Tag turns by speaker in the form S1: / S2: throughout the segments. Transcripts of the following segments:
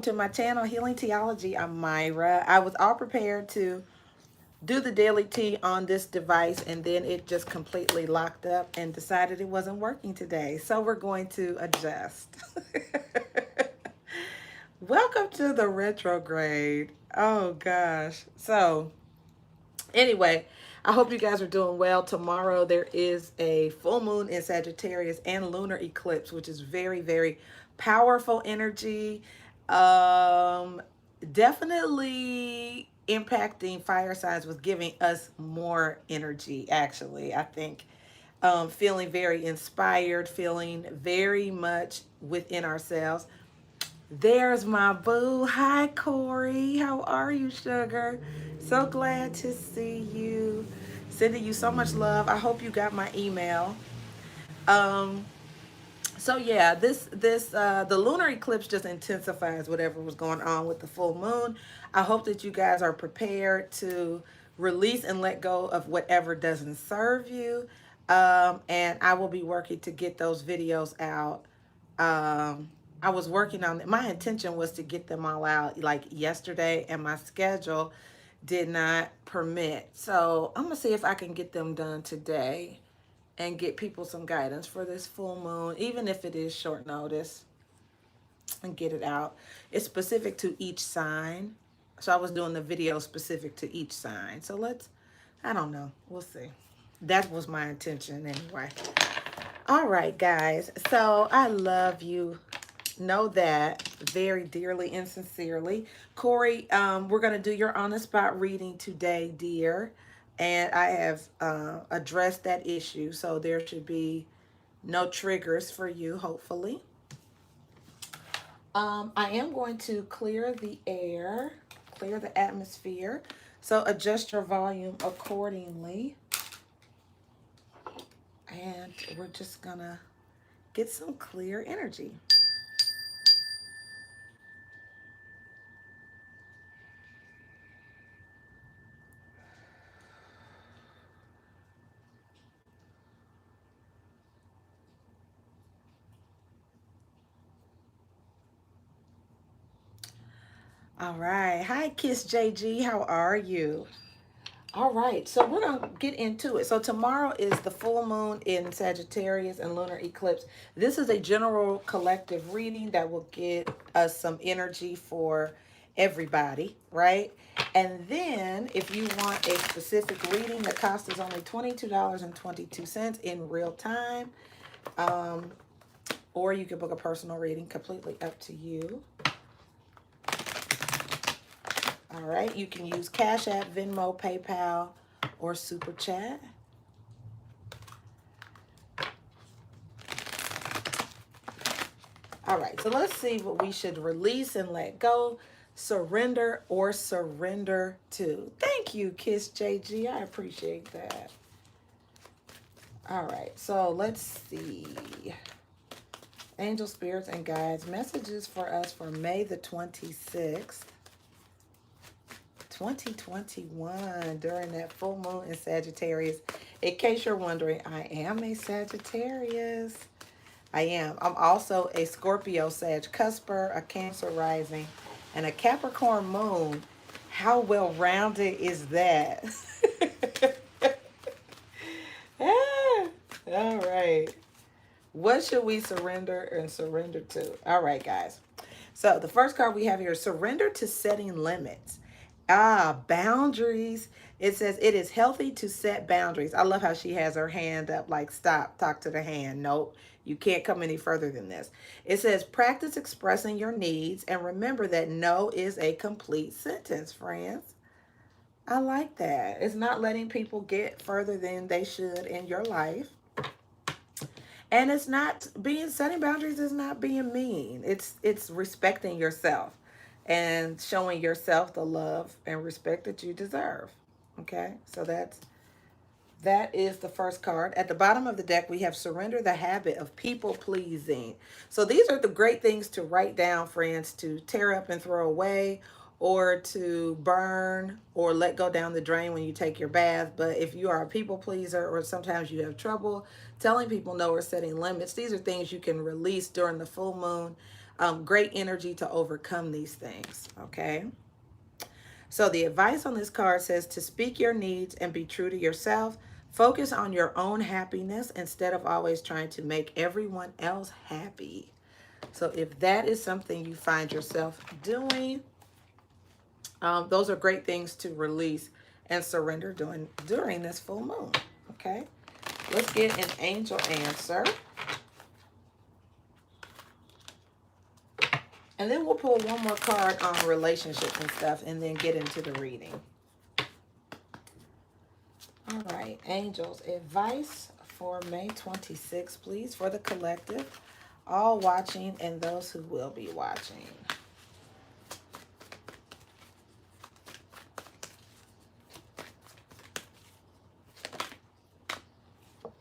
S1: To my channel, Healing Theology. I'm Myra. I was all prepared to do the daily tea on this device, and then it just completely locked up and decided it wasn't working today. So we're going to adjust. Welcome to the retrograde. Oh gosh. So anyway, I hope you guys are doing well. Tomorrow there is a full moon in Sagittarius and lunar eclipse, which is very, very powerful energy. Um, Definitely impacting fire signs with giving us more energy, actually. I think feeling very inspired, feeling very much within ourselves. There's my boo. Hi, Corey. How are you, sugar? So glad to see you. Sending you so much love. I hope you got my email. Um, so yeah, this the lunar eclipse just intensifies whatever was going on with the full moon. I hope that you guys are prepared to release and let go of whatever doesn't serve you. And I will be working to get those videos out. I was working on it. My intention was to get them all out like yesterday, and my schedule did not permit. So I'm gonna see if I can get them done today and get people some guidance for this full moon, even if it is short notice, and get it out. It's specific to each sign. So I was doing the video specific to each sign. So I don't know. We'll see. That was my intention anyway. All right, guys. So I love you. Know that very dearly and sincerely. Corey, we're going to do your on the spot reading today, dear. And I have addressed that issue. So there should be no triggers for you, hopefully. I am going to clear the air, clear the atmosphere. So adjust your volume accordingly. And we're just going to get some clear energy. All right. Hi, Kiss JG. How are you? All right. So we're going to get into it. So tomorrow is the full moon in Sagittarius and lunar eclipse. This is a general collective reading that will get us some energy for everybody, right? And then if you want a specific reading, the cost is only $22.22 in real time. Or you can book a personal reading, completely up to you. All right, you can use Cash App, Venmo, PayPal, or Super Chat. All right, so let's see what we should release and let go, surrender, or surrender to. Thank you, Kiss JG. I appreciate that. All right, so let's see. Angel spirits and guides, messages for us for May the 26th. 2021 during that full moon in Sagittarius. In case you're wondering, I am a Sagittarius. I am. I'm also a Scorpio Sag cusper, a Cancer rising, and a Capricorn moon. How well-rounded is that? Ah, all right. What should we surrender and surrender to? All right, guys. So the first card we have here is surrender to setting limits. Boundaries. It says it is healthy to set boundaries. I love how she has her hand up like, stop, talk to the hand. Nope, you can't come any further than this. It says practice expressing your needs and remember that no is a complete sentence, friends. I like that. It's not letting people get further than they should in your life. And it's not being, setting boundaries is not being mean. It's respecting yourself and showing yourself the love and respect that you deserve. Okay? So that is the first card. At the bottom of the deck, we have surrender the habit of people pleasing. So these are the great things to write down, friends, to tear up and throw away, or to burn or let go down the drain when you take your bath. But if you are a people pleaser or sometimes you have trouble telling people no or setting limits, these are things you can release during the full moon. great energy to overcome these things, okay? So the advice on this card says to speak your needs and be true to yourself. Focus on your own happiness instead of always trying to make everyone else happy. So if that is something you find yourself doing, those are great things to release and surrender during this full moon. Okay, let's get an angel answer. And then we'll pull one more card on relationships and stuff and then get into the reading. All right, angels, advice for May 26th, please, for the collective, all watching and those who will be watching.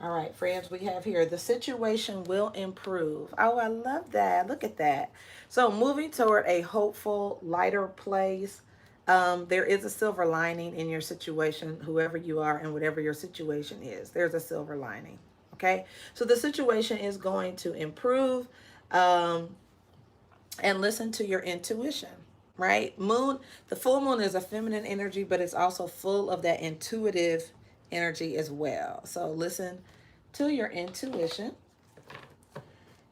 S1: All right, friends, we have here, the situation will improve. Oh, I love that. Look at that. So moving toward a hopeful, lighter place. There is a silver lining in your situation, whoever you are and whatever your situation is. There's a silver lining. Okay, so the situation is going to improve. And listen to your intuition, right? Moon, the full moon is a feminine energy, but it's also full of that intuitive energy as well. So listen to your intuition.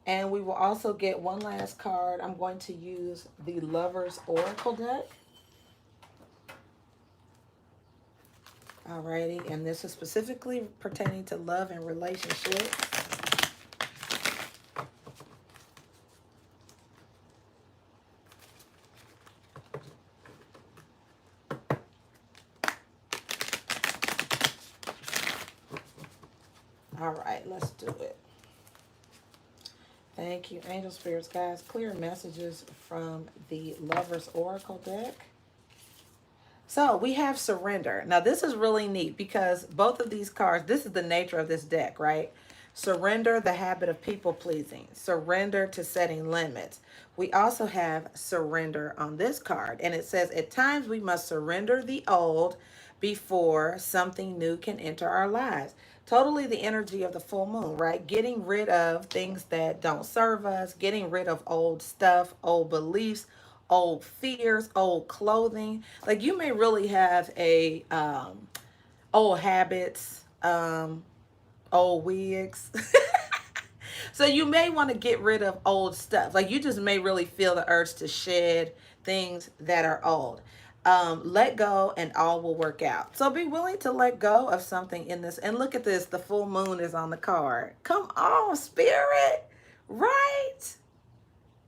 S1: And we will also get one last card. I'm going to use the Lover's Oracle deck. Alrighty, and this is specifically pertaining to love and relationships. All right, let's do it. Thank you, angel spirits, guys. Clear messages from the Lover's Oracle deck. So we have surrender. Now this is really neat because both of these cards, this is the nature of this deck, right? Surrender, the habit of people pleasing. Surrender to setting limits. We also have surrender on this card. And it says, at times we must surrender the old before something new can enter our lives. Totally the energy of the full moon, right? Getting rid of things that don't serve us, getting rid of old stuff, old beliefs, old fears, old clothing. Like you may really have a old habits, old wigs. So you may want to get rid of old stuff. Like you just may really feel the urge to shed things that are old. Let go and all will work out. So be willing to let go of something in this. And look at this. The full moon is on the card. Come on, spirit. Right?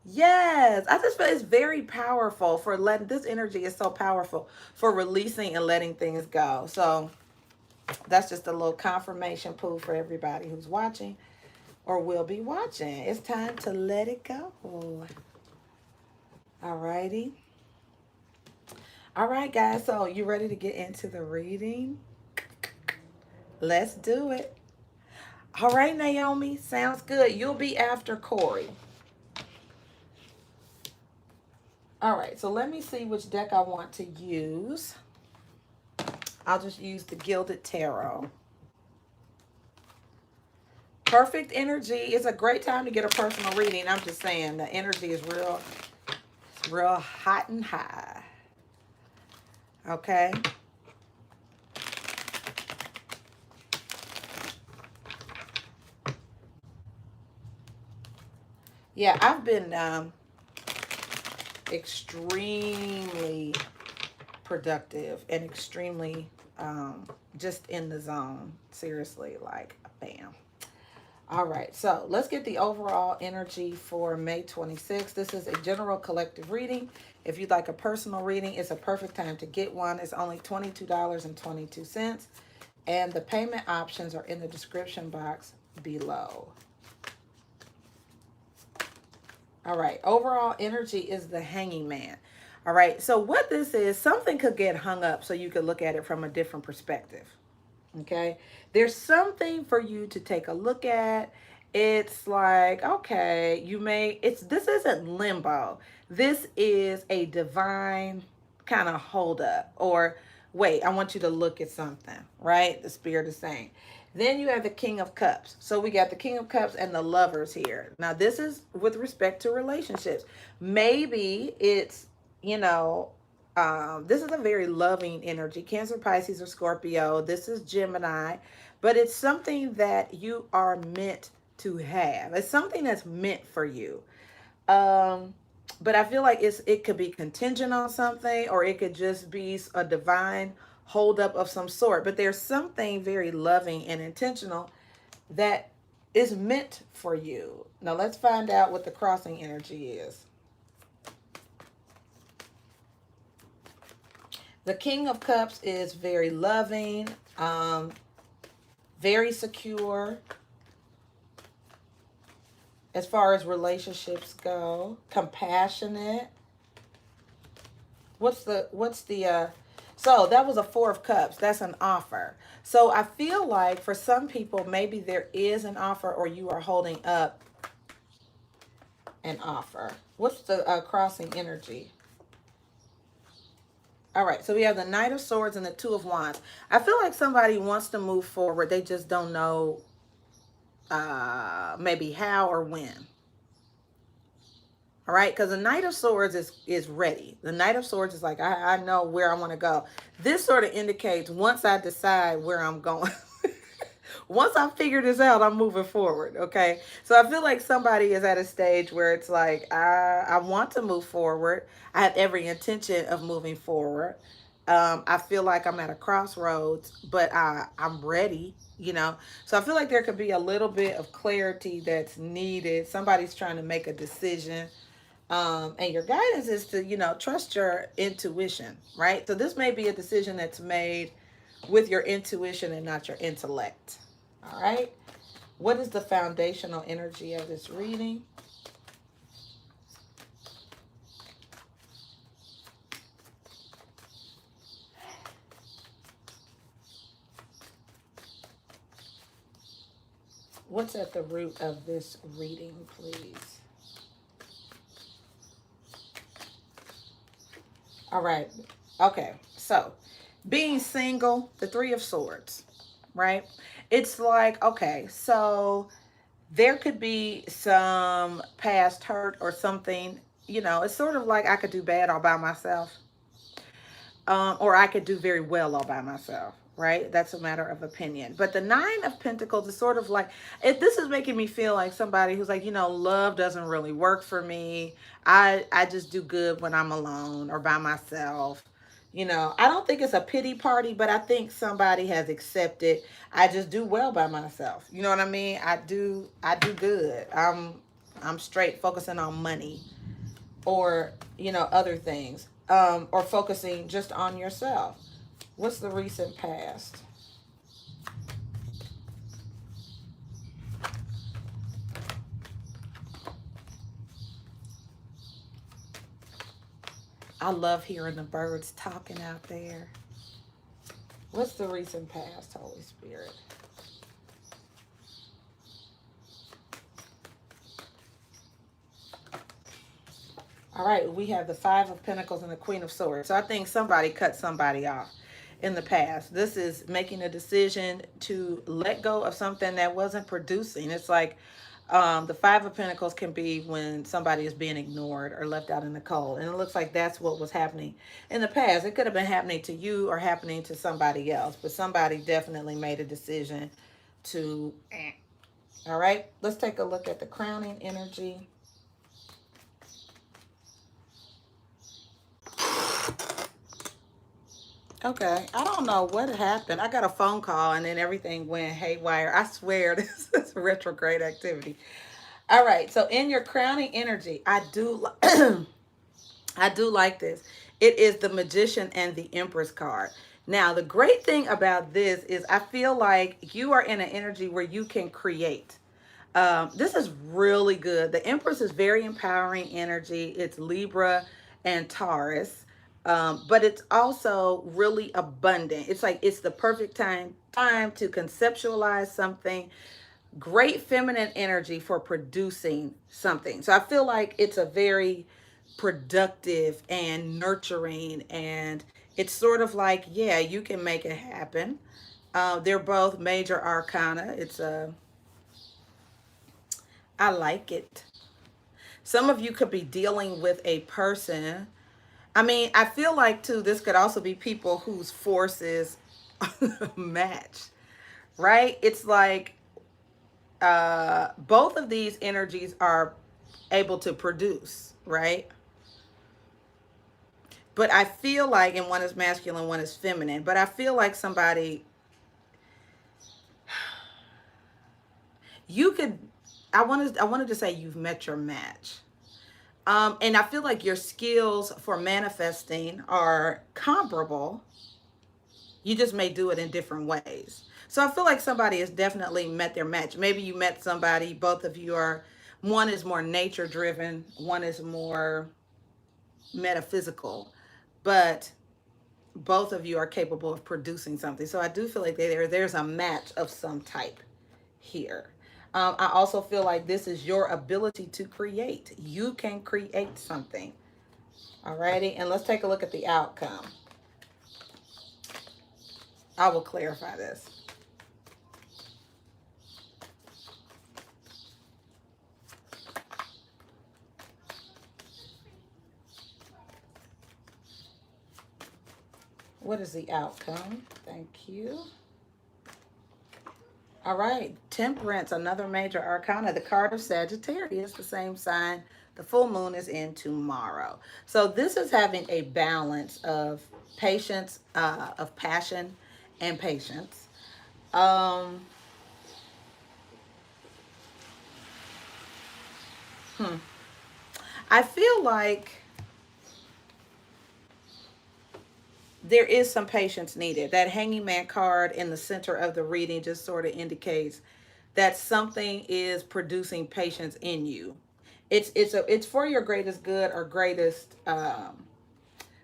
S1: Yes. I just feel it's very powerful for letting, this energy is so powerful for releasing and letting things go. So that's just a little confirmation pool for everybody who's watching or will be watching. It's time to let it go. All righty. All right, guys. So you ready to get into the reading? Let's do it. All right, Naomi. Sounds good. You'll be after Corey. All right. So let me see which deck I want to use. I'll just use the Gilded Tarot. Perfect energy. It's a great time to get a personal reading. I'm just saying the energy is real hot and high. Okay. Yeah, I've been extremely productive and extremely just in the zone. Seriously, like bam. All right, so let's get the overall energy for May 26th. This is a general collective reading. If you'd like a personal reading, it's a perfect time to get one. It's only $22.22. And the payment options are in the description box below. All right, overall energy is the Hanging Man. All right, so what this is, something could get hung up so you could look at it from a different perspective. Okay, there's something for you to take a look at. It's like, okay, this isn't limbo. This is a divine kind of hold up, or wait, I want you to look at something, right? The spirit is saying. Then you have the King of Cups. So we got the King of Cups and the Lovers here. Now, this is with respect to relationships. Maybe it's, you know, this is a very loving energy. Cancer, Pisces, or Scorpio. This is Gemini. But it's something that you are meant to have. It's something that's meant for you. Um, but I feel like it could be contingent on something, or it could just be a divine holdup of some sort. But there's something very loving and intentional that is meant for you. Now let's find out what the crossing energy is. The King of Cups is very loving, very secure as far as relationships go, compassionate. So that was a Four of Cups. That's an offer. So I feel like for some people, maybe there is an offer, or you are holding up an offer. What's the crossing energy? All right, so we have the Knight of Swords and the Two of Wands. I feel like somebody wants to move forward. They just don't know maybe how or when. All right, because the Knight of Swords is ready. The Knight of Swords is like, I know where I want to go. This sort of indicates once I decide where I'm going. Once I figure this out, I'm moving forward. Okay. So I feel like somebody is at a stage where it's like, I want to move forward. I have every intention of moving forward. I feel like I'm at a crossroads, but I'm ready, you know. So I feel like there could be a little bit of clarity that's needed. Somebody's trying to make a decision. And your guidance is to, you know, trust your intuition, right? So this may be a decision that's made with your intuition and not your intellect. All right. What is the foundational energy of this reading? What's at the root of this reading, please? All right. Okay. So, being single, the Three of Swords, right? It's like, okay, so there could be some past hurt or something, you know, it's sort of like I could do bad all by myself, or I could do very well all by myself, right? That's a matter of opinion. But the Nine of Pentacles is sort of like, this is making me feel like somebody who's like, you know, love doesn't really work for me. I just do good when I'm alone or by myself. You know, I don't think it's a pity party, but I think somebody has accepted I just do well by myself. You know what I mean? I do good. I'm straight focusing on money, or, you know, other things, or focusing just on yourself. What's the recent past? I love hearing the birds talking out there. What's the recent past, Holy Spirit? All right, we have the Five of Pentacles and the Queen of Swords. So I think somebody cut somebody off in the past. This is making a decision to let go of something that wasn't producing. It's like the Five of Pentacles can be when somebody is being ignored or left out in the cold. And it looks like that's what was happening in the past. It could have been happening to you or happening to somebody else, but somebody definitely made a decision to. All right, let's take a look at the crowning energy. Okay, I don't know what happened. I got a phone call and then everything went haywire. I swear this is retrograde activity. All right, so in your crowning energy, I do like this. It is the Magician and the Empress card. Now, the great thing about this is I feel like you are in an energy where you can create. This is really good. The Empress is very empowering energy. It's Libra and Taurus. But it's also really abundant. It's like it's the perfect time to conceptualize something. Great feminine energy for producing something. So I feel like it's a very productive and nurturing, and it's sort of like, yeah, you can make it happen. They're both major arcana. I like it. Some of you could be dealing with a person. I mean, I feel like too, this could also be people whose forces match, right? It's like both of these energies are able to produce, right? But I feel like, and one is masculine, one is feminine, but I feel like somebody, you could, I wanted to say you've met your match. And I feel like your skills for manifesting are comparable. You just may do it in different ways. So I feel like somebody has definitely met their match. Maybe you met somebody, both of you are, one is more nature driven, one is more metaphysical, but both of you are capable of producing something. So I do feel like there's a match of some type here. I also feel like this is your ability to create. You can create something. Alrighty, and let's take a look at the outcome. I will clarify this. What is the outcome? Thank you. All right, Temperance, another major arcana, the card of Sagittarius, the same sign. The full moon is in tomorrow. So this is having a balance of patience, of passion and patience. Um, hmm. I feel like there is some patience needed. That hanging man card in the center of the reading just sort of indicates that something is producing patience in you. It's for your greatest good or greatest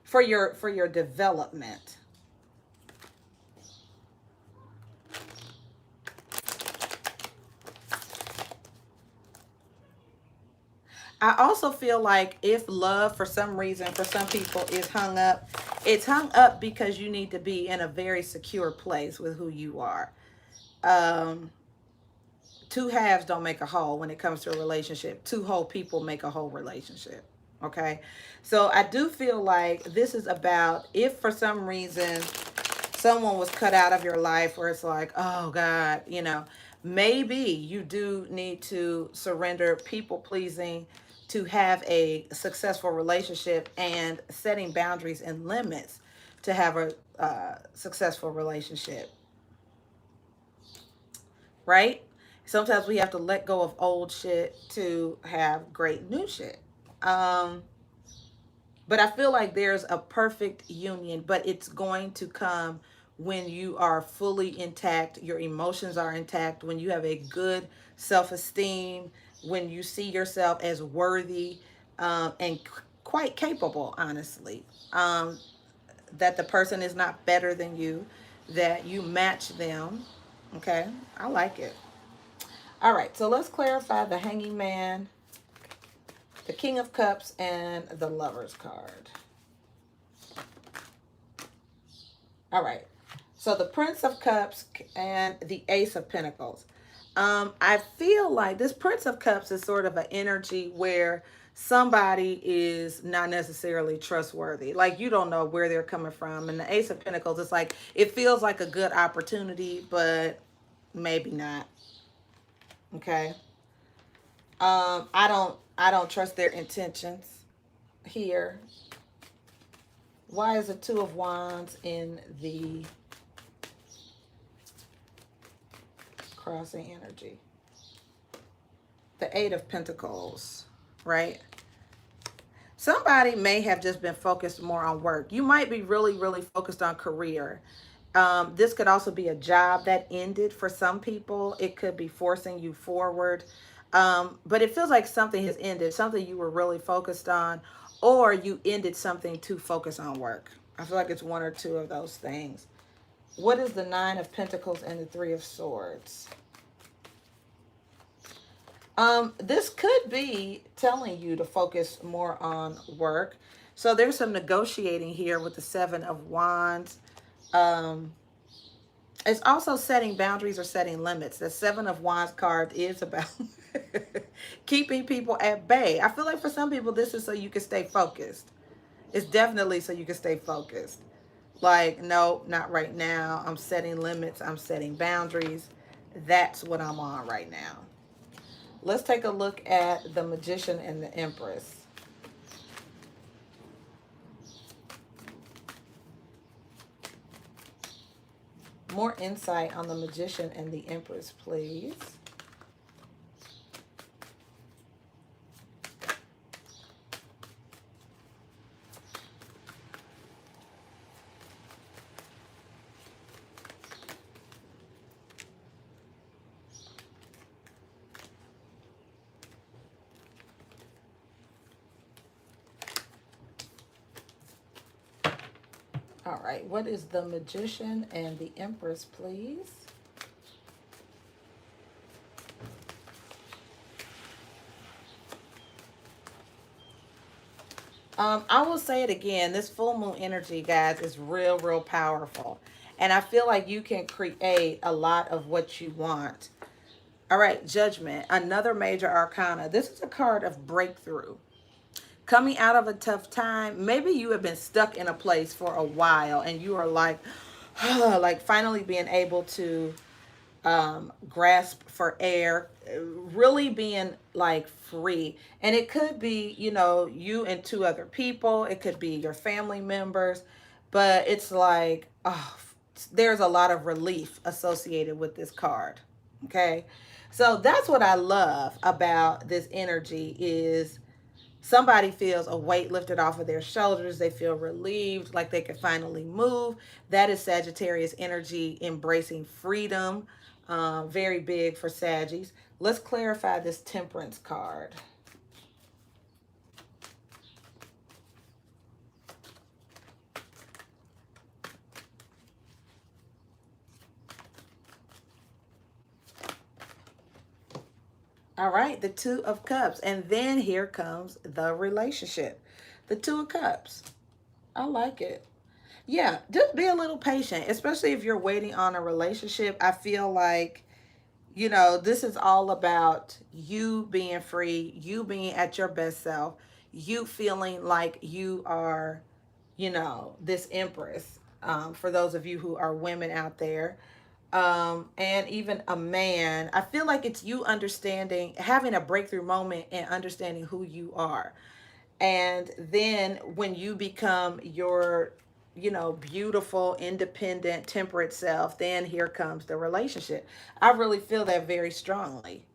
S1: for your development. I also feel like if love for some reason for some people is hung up, it's hung up because you need to be in a very secure place with who you are. Um, Two halves don't make a whole when it comes to a relationship. Two whole people make a whole relationship. Okay. So I do feel like this is about if for some reason someone was cut out of your life where it's like, oh God, maybe you do need to surrender people pleasing to have a successful relationship and setting boundaries and limits to have a successful relationship, right? Sometimes we have to let go of old shit to have great new shit. Um, but I feel like there's a perfect union, but it's going to come when you are fully intact, your emotions are intact, when you have a good self esteem, when you see yourself as worthy and quite capable, honestly. That the person is not better than you, that you match them. Okay, I like it. All right, so let's clarify the Hanging Man, the King of Cups, and the Lover's card. All right, so the Prince of Cups and the Ace of Pentacles. I feel like this Prince of Cups is sort of an energy where somebody is not necessarily trustworthy. Like you don't know where they're coming from. And the Ace of Pentacles, it's like it feels like a good opportunity, but maybe not. Okay. I don't trust their intentions here. Why is the Two of Wands in the crossing energy? The Eight of Pentacles, right? Somebody may have just been focused more on work. You might be really, really focused on career. This could also be a job that ended for some people. It could be forcing you forward. But it feels like something has ended, something you were really focused on, or you ended something to focus on work. I feel like it's one or two of those things. What is the Nine of Pentacles and the Three of Swords? This could be telling you to focus more on work. So there's some negotiating here with the Seven of Wands. Um, It's also setting boundaries or setting limits. The Seven of Wands card is about keeping people at bay. I feel like for some people, this is so you can stay focused. It's definitely so you can stay focused. Like, no, not right now. I'm setting limits. I'm setting boundaries. That's what I'm on right now. Let's take a look at the Magician and the Empress. More insight on the Magician and the Empress, please. All right, what is the Magician and the Empress, please? I will say it again. This full moon energy, guys, is real, real powerful. And I feel like you can create a lot of what you want. All right, Judgment, another major arcana. This is a card of breakthrough. Coming out of a tough time. Maybe you have been stuck in a place for a while and you are like, like finally being able to grasp for air, really being like free. And it could be, you know, you and two other people, it could be your family members, but it's like, oh, there's a lot of relief associated with this card. Okay. So that's what I love about this energy is somebody feels a weight lifted off of their shoulders. They feel relieved, like they can finally move. That is Sagittarius energy, embracing freedom. Very big for Saggies. Let's clarify this Temperance card. All right, the Two of Cups. And then here comes the relationship. The Two of Cups. I like it. Yeah, just be a little patient, especially if you're waiting on a relationship. I feel like, you know, this is all about you being free, you being at your best self, you feeling like you are, you know, this empress. For those of you who are women out there, and even a man, I feel like it's you understanding, having a breakthrough moment and understanding who you are. And then when you become your, you know, beautiful, independent, temperate self, then here comes the relationship. I really feel that very strongly.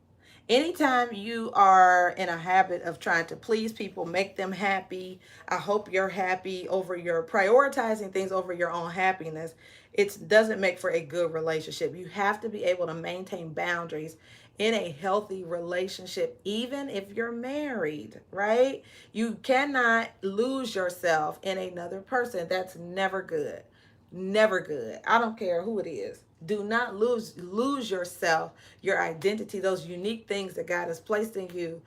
S1: Anytime you are in a habit of trying to please people, make them happy, I hope you're happy over your prioritizing things over your own happiness, it doesn't make for a good relationship. You have to be able to maintain boundaries in a healthy relationship, even if you're married, right? You cannot lose yourself in another person. That's never good. Never good. I don't care who it is. Do not lose yourself, your identity, those unique things that God has placed in you.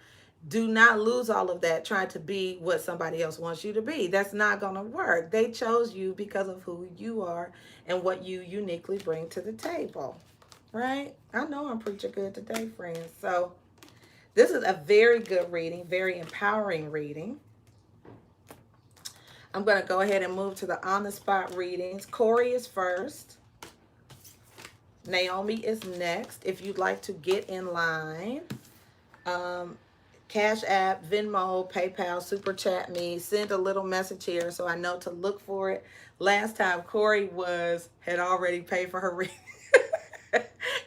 S1: Do not lose all of that trying to be what somebody else wants you to be. That's not going to work. They chose you because of who you are and what you uniquely bring to the table. Right? I know I'm preaching good today, friends. So, this is a very good reading, very empowering reading. I'm going to go ahead and move to the on the spot readings. Corey is first. Naomi is next. If you'd like to get in line, Cash App, Venmo, PayPal, Super Chat me. Send a little message here so I know to look for it. Last time Corey had already paid for her reading.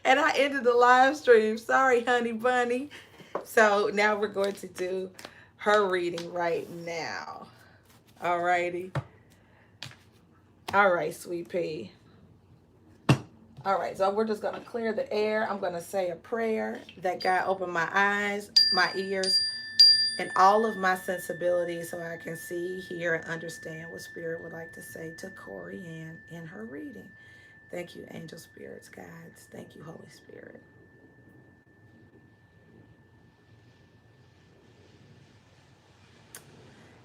S1: And I ended the live stream. Sorry, honey bunny. So now we're going to do her reading right now. All righty. All right, sweet pea. All right, so we're just going to clear the air. I'm going to say a prayer that God open my eyes, my ears, and all of my sensibilities so I can see, hear, and understand what Spirit would like to say to Corey Ann in her reading. Thank you, angel spirits, guides. Thank you, Holy Spirit.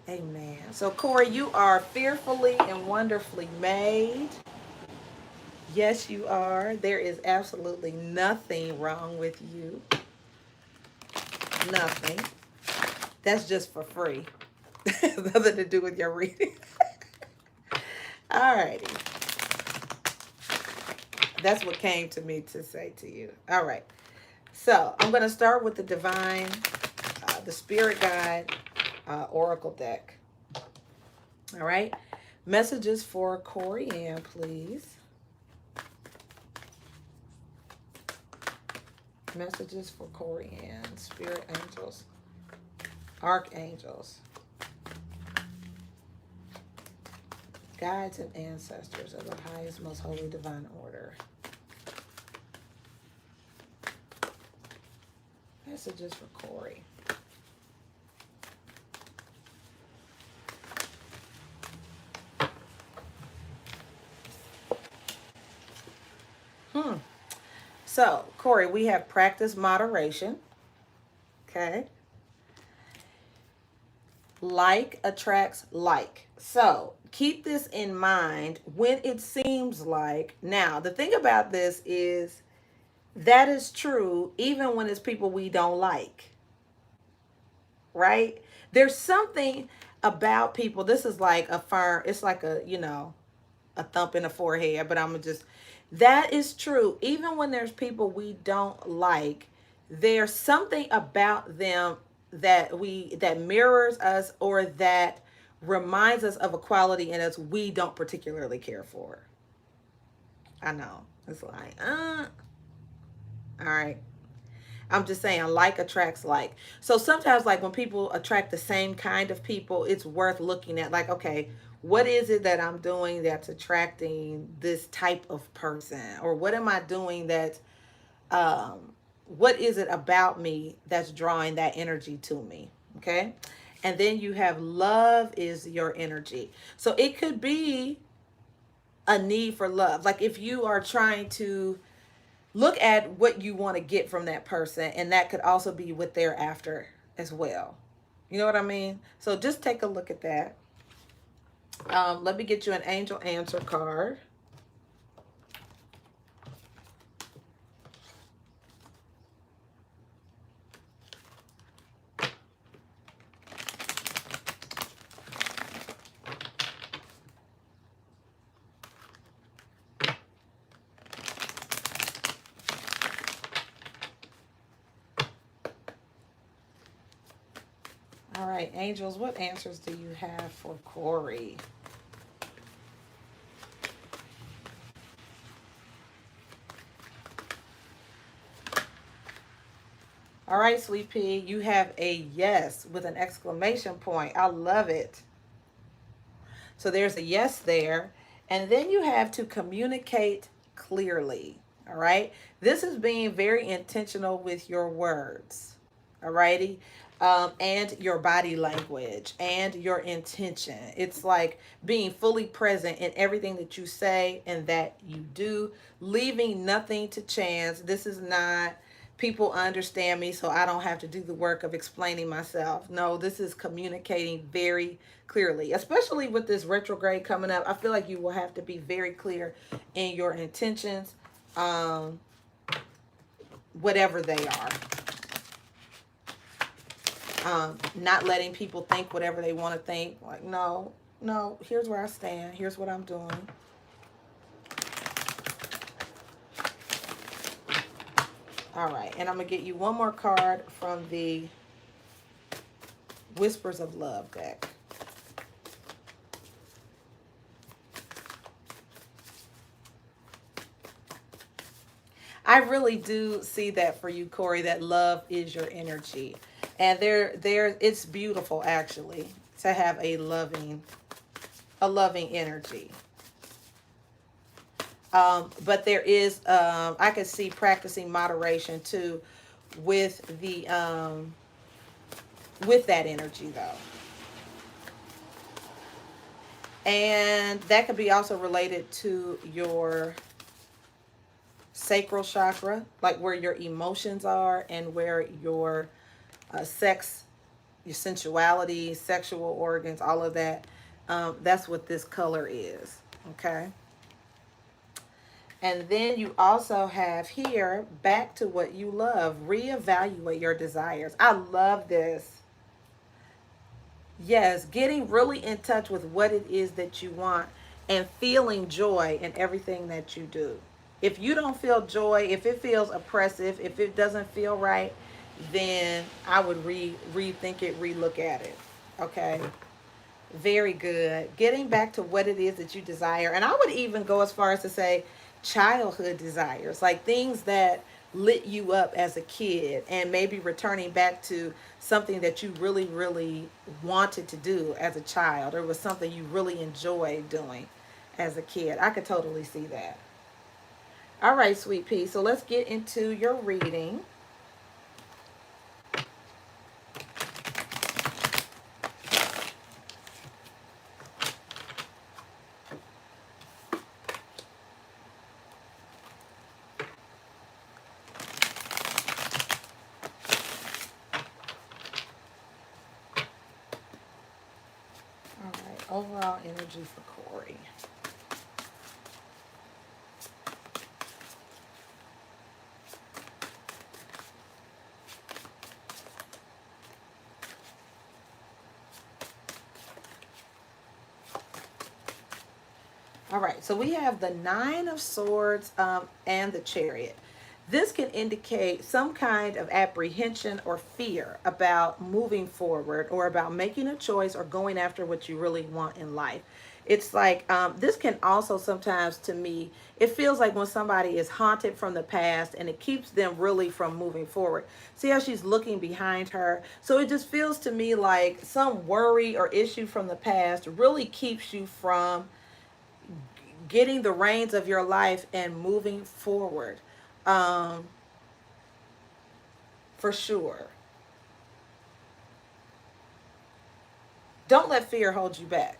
S1: Amen. So, Corey, you are fearfully and wonderfully made. Yes, you are. There is absolutely nothing wrong with you. Nothing. That's just for free. Nothing to do with your reading. Alrighty. That's what came to me to say to you. All right. So I'm going to start with the divine, the spirit guide, oracle deck. All right. Messages for Corey Ann, please. Messages for Corey Ann, spirit angels, archangels, guides and ancestors of the highest, most holy divine order. Messages for Corey. So, Corey, we have practice moderation. Okay. Like attracts like. So, keep this in mind when it seems like. Now, the thing about this is that is true even when it's people we don't like. Right? There's something about people. This is like a firm, it's like a, a thump in the forehead, but I'm just, that is true. Even when there's people we don't like, there's something about them that mirrors us or that reminds us of a quality in us we don't particularly care for. I know. It's like, all right. I'm just saying, like attracts like. So sometimes, like when people attract the same kind of people, it's worth looking at, like, okay, what is it that I'm doing that's attracting this type of person? Or what am I doing that, what is it about me that's drawing that energy to me? Okay. And then you have love is your energy. So it could be a need for love. Like if you are trying to look at what you want to get from that person, and that could also be what they're after as well. You know what I mean? So just take a look at that. Let me get you an angel answer card. All right, angels, what answers do you have for Corey? All right, sweet pea, you have a yes with an exclamation point. I love it. So there's a yes there. And then you have to communicate clearly. All right. This is being very intentional with your words. All righty. And your body language and your intention. It's like being fully present in everything that you say and that you do, leaving nothing to chance. This is not people understand me so I don't have to do the work of explaining myself. No, this is communicating very clearly, especially with this retrograde coming up. I feel like you will have to be very clear in your intentions, whatever they are. Not letting people think whatever they want to think. Like, no, here's where I stand. Here's what I'm doing. All right, and I'm going to get you one more card from the Whispers of Love deck. I really do see that for you, Corey, that love is your energy. And it's beautiful actually to have a loving energy. But there is, I could see practicing moderation too with the, with that energy though. And that could be also related to your sacral chakra, like where your emotions are and where your sex, your sensuality, sexual organs, all of that. That's what this color is. Okay. And then you also have here, back to what you love. Reevaluate your desires. I love this. Yes, getting really in touch with what it is that you want and feeling joy in everything that you do. If you don't feel joy, if it feels oppressive, if it doesn't feel right, then I would rethink it, relook at it. Okay? Very good. Getting back to what it is that you desire. And I would even go as far as to say childhood desires, like things that lit you up as a kid, and maybe returning back to something that you really, really wanted to do as a child, or was something you really enjoyed doing as a kid. I could totally see that. All right, sweet pea. So let's get into your reading. All right, overall energy for Corey. All right, so we have the Nine of Swords and the Chariot. This can indicate some kind of apprehension or fear about moving forward, or about making a choice or going after what you really want in life. It's like this can also sometimes, to me, it feels like when somebody is haunted from the past and it keeps them really from moving forward. See how she's looking behind her? So it just feels to me like some worry or issue from the past really keeps you from getting the reins of your life and moving forward. Um, for sure. Don't let fear hold you back.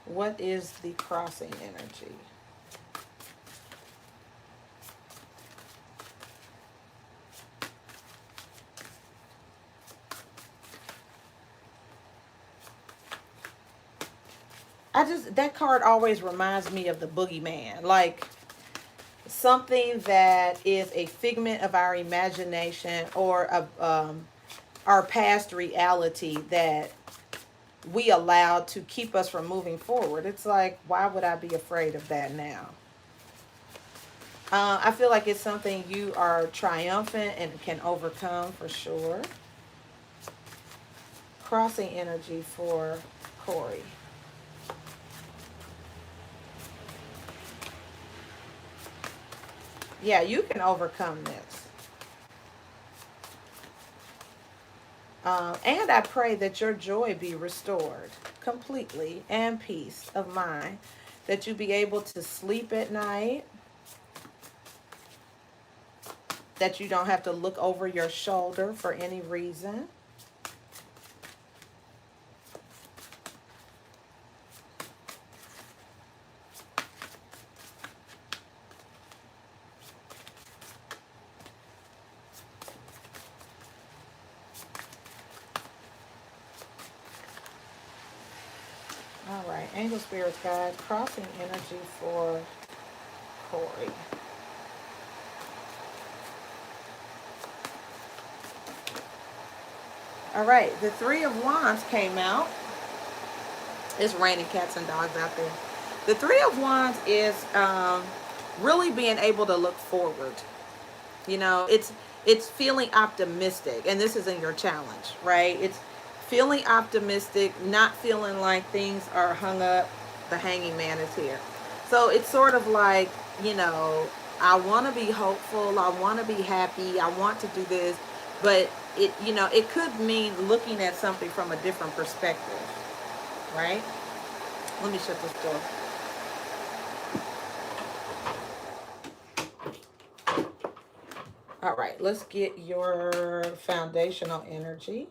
S1: What is the crossing energy? That card always reminds me of the boogeyman. Like something that is a figment of our imagination, or our past reality that we allowed to keep us from moving forward. It's like, why would I be afraid of that now? I feel like it's something you are triumphant and can overcome for sure. Crossing energy for Corey. Yeah, you can overcome this. And I pray that your joy be restored completely, and peace of mind, that you be able to sleep at night, that you don't have to look over your shoulder for any reason. All right, angel spirits, guides, crossing energy for Corey. All right, the Three of Wands came out. It's raining cats and dogs out there. The Three of Wands is really being able to look forward. You know, it's feeling optimistic, and this is in your challenge, right? It's feeling optimistic, not feeling like things are hung up. The Hanging Man is here. So it's sort of like, you know, I want to be hopeful, I want to be happy, I want to do this, but it, you know, it could mean looking at something from a different perspective, right? Let me shut this door. All right, let's get your foundational energy.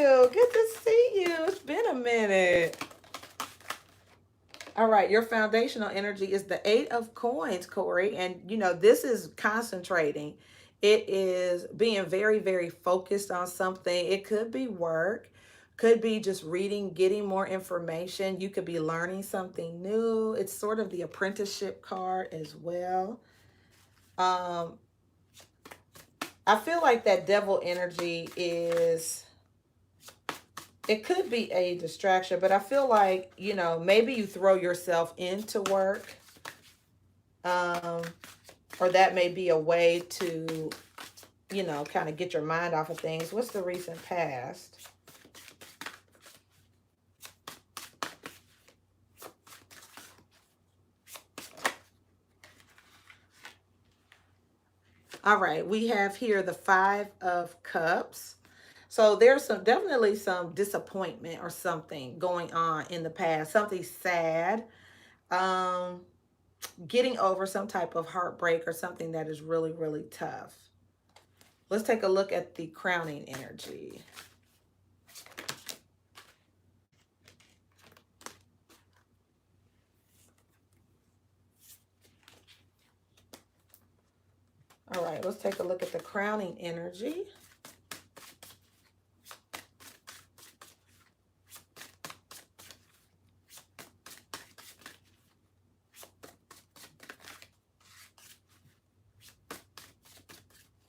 S1: you. Good to see you. It's been a minute. All right, your foundational energy is the Eight of Coins, Corey. And, this is concentrating. It is being very, very focused on something. It could be work, could be just reading, getting more information. You could be learning something new. It's sort of the apprenticeship card as well. I feel like that devil energy is, it could be a distraction, but I feel like, maybe you throw yourself into work, or that may be a way to, kind of get your mind off of things. What's the recent past? All right, we have here the Five of Cups. So there's definitely some disappointment or something going on in the past, something sad. Um, Getting over some type of heartbreak or something that is really, really tough. Let's take a look at the crowning energy. All right, let's take a look at the crowning energy.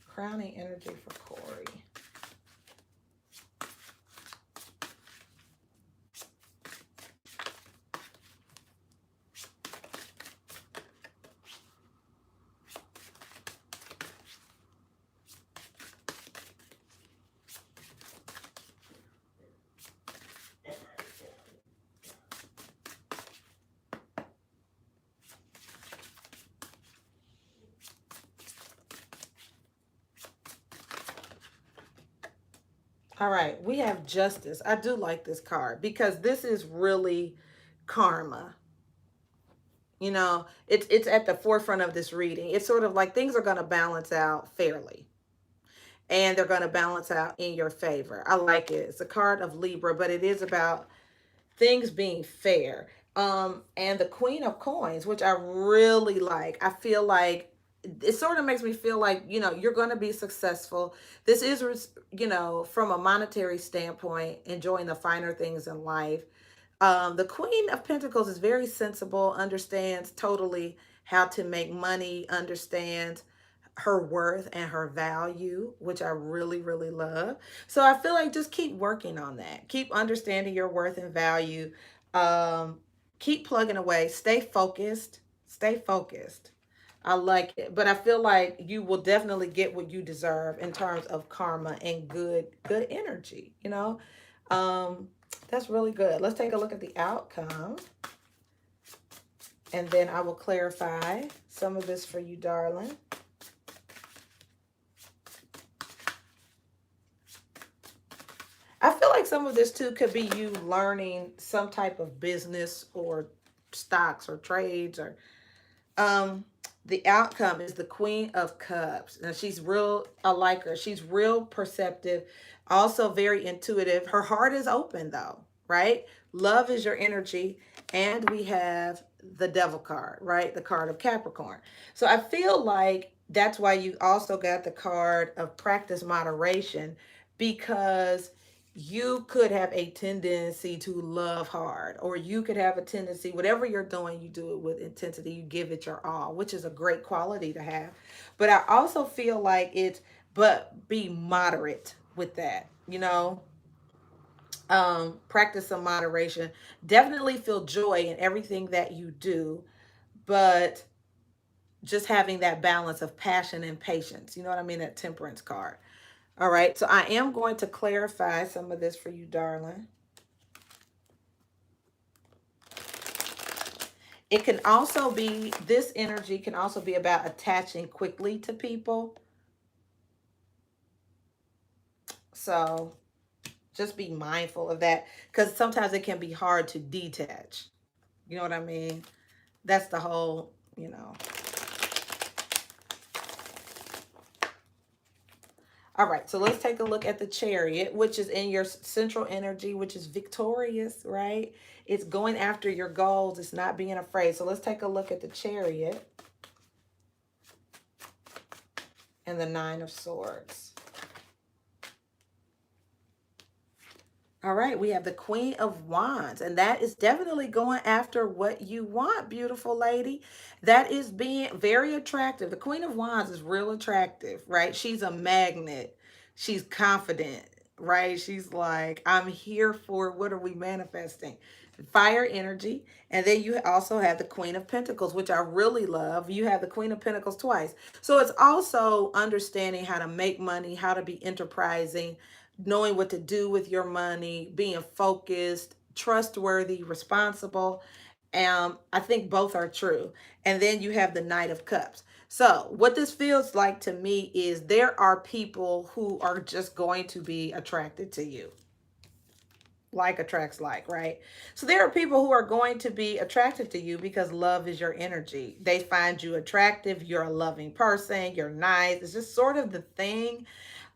S1: Crowning energy for Corey. All right, we have Justice. I do like this card because this is really karma. It's at the forefront of this reading. It's sort of like things are going to balance out fairly, and they're going to balance out in your favor. I like it. It's a card of Libra, but it is about things being fair. And the Queen of Coins, which I really like. I feel like it sort of makes me feel like, you're going to be successful. This is, from a monetary standpoint, enjoying the finer things in life. The Queen of Pentacles is very sensible, understands totally how to make money, understands her worth and her value, which I really, really love. So I feel like just keep working on that. Keep understanding your worth and value. Um, Keep plugging away. Stay focused. Stay focused. I like it. But I feel like you will definitely get what you deserve in terms of karma and good energy. Um, that's really good. Let's take a look at the outcome. And then I will clarify some of this for you, darling. I feel like some of this too could be you learning some type of business or stocks or trades or um the outcome is the Queen of Cups. Now she's real, I like her. She's real perceptive, also very intuitive. Her heart is open though, right? Love is your energy. And we have the Devil card, right? The card of Capricorn. So I feel like that's why you also got the card of practice moderation, because you could have a tendency to love hard, or you could have a tendency, whatever you're doing, you do it with intensity, you give it your all, which is a great quality to have. But I also feel like but be moderate with that, practice some moderation. Definitely feel joy in everything that you do, but just having that balance of passion and patience. You know what I mean? That Temperance card. All right, so I am going to clarify some of this for you, darling. It can also be, this energy can also be about attaching quickly to people. So just be mindful of that, because sometimes it can be hard to detach. You know what I mean? That's the whole. All right, so let's take a look at the Chariot, which is in your central energy, which is victorious, right? It's going after your goals. It's not being afraid. So let's take a look at the Chariot and the Nine of Swords. All right, we have the Queen of Wands, and that is definitely going after what you want, beautiful lady. That is being very attractive. The Queen of Wands is real attractive, right? She's a magnet. She's confident, right? She's like, I'm here for what are we manifesting? Fire energy. And then you also have the Queen of Pentacles, which I really love. You have the Queen of Pentacles twice. So it's also understanding how to make money, how to be enterprising, knowing what to do with your money, being focused, trustworthy, responsible. I think both are true. And then you have the Knight of Cups. So, what this feels like to me is there are people who are just going to be attracted to you. Like attracts like, right? So there are people who are going to be attracted to you because love is your energy. They find you attractive. You're a loving person. You're nice. It's just sort of the thing.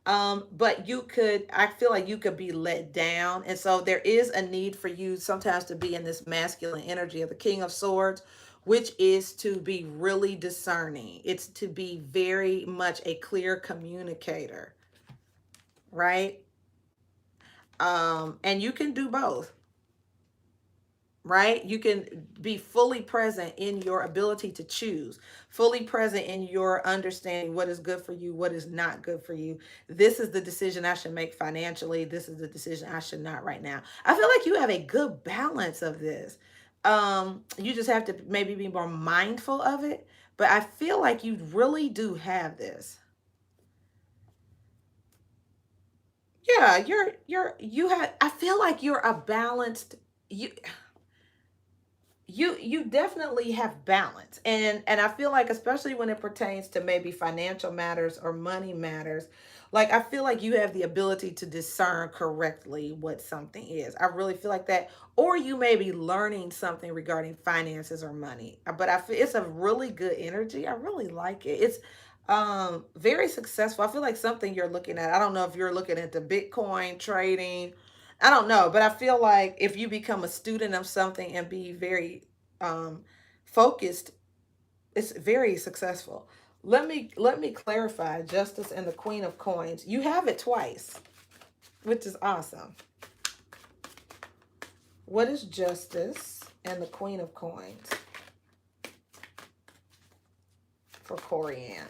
S1: But I feel like you could be let down. And so there is a need for you sometimes to be in this masculine energy of the King of Swords, which is to be really discerning. It's to be very much a clear communicator, right? And you can do both, right? You can be fully present in your ability to choose, fully present in your understanding what is good for you, what is not good for you. This is the decision I should make financially. This is the decision I should not right now. I feel like you have a good balance of this. You just have to maybe be more mindful of it, but I feel like you really do have this. Yeah, you have, I feel like you're a balanced, you you definitely have balance, and I feel like especially when it pertains to maybe financial matters or money matters, like I feel like you have the ability to discern correctly what something is. I really feel like that. Or you may be learning something regarding finances or money, but I feel it's a really good energy. I really like it. It's very successful. I feel like something you're looking at, I don't know if you're looking at the Bitcoin trading, I don't know, but I feel like if you become a student of something and be very um, focused, it's very successful. Let me clarify Justice and the Queen of Coins. You have it twice, which is awesome. What is Justice and the Queen of Coins for Corianne?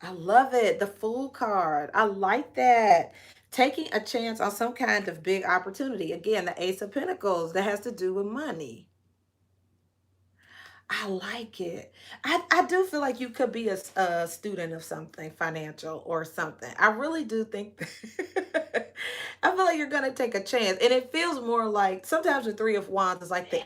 S1: I love it. The Fool card. I like that. Taking a chance on some kind of big opportunity. Again, the Ace of Pentacles, that has to do with money. I like it. I do feel like you could be a student of something financial or something. I really do think I feel like you're going to take a chance. And it feels more like sometimes the Three of Wands is like the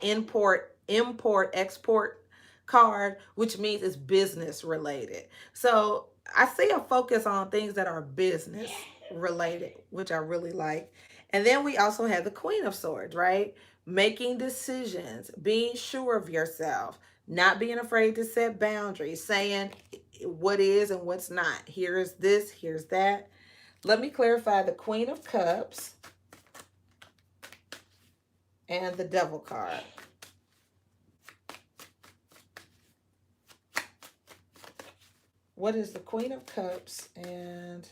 S1: export card, which means it's business related. So I see a focus on things that are business related, which I really like. And then we also have the Queen of Swords, right? Making decisions, being sure of yourself, not being afraid to set boundaries, saying what is and what's not. Here's this, here's that. Let me clarify the Queen of Cups and the Devil card. What is the Queen of Cups and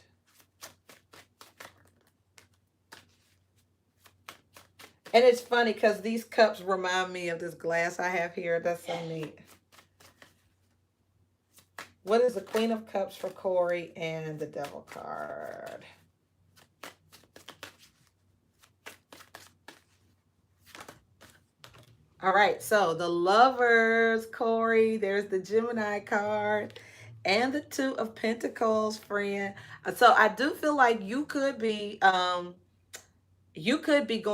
S1: it's funny because these cups remind me of this glass I have here. That's so neat. What is the Queen of Cups for Corey and the Devil card? All right, so the Lovers, Corey, there's the Gemini card and the Two of Pentacles, friend. So I do feel like you could be going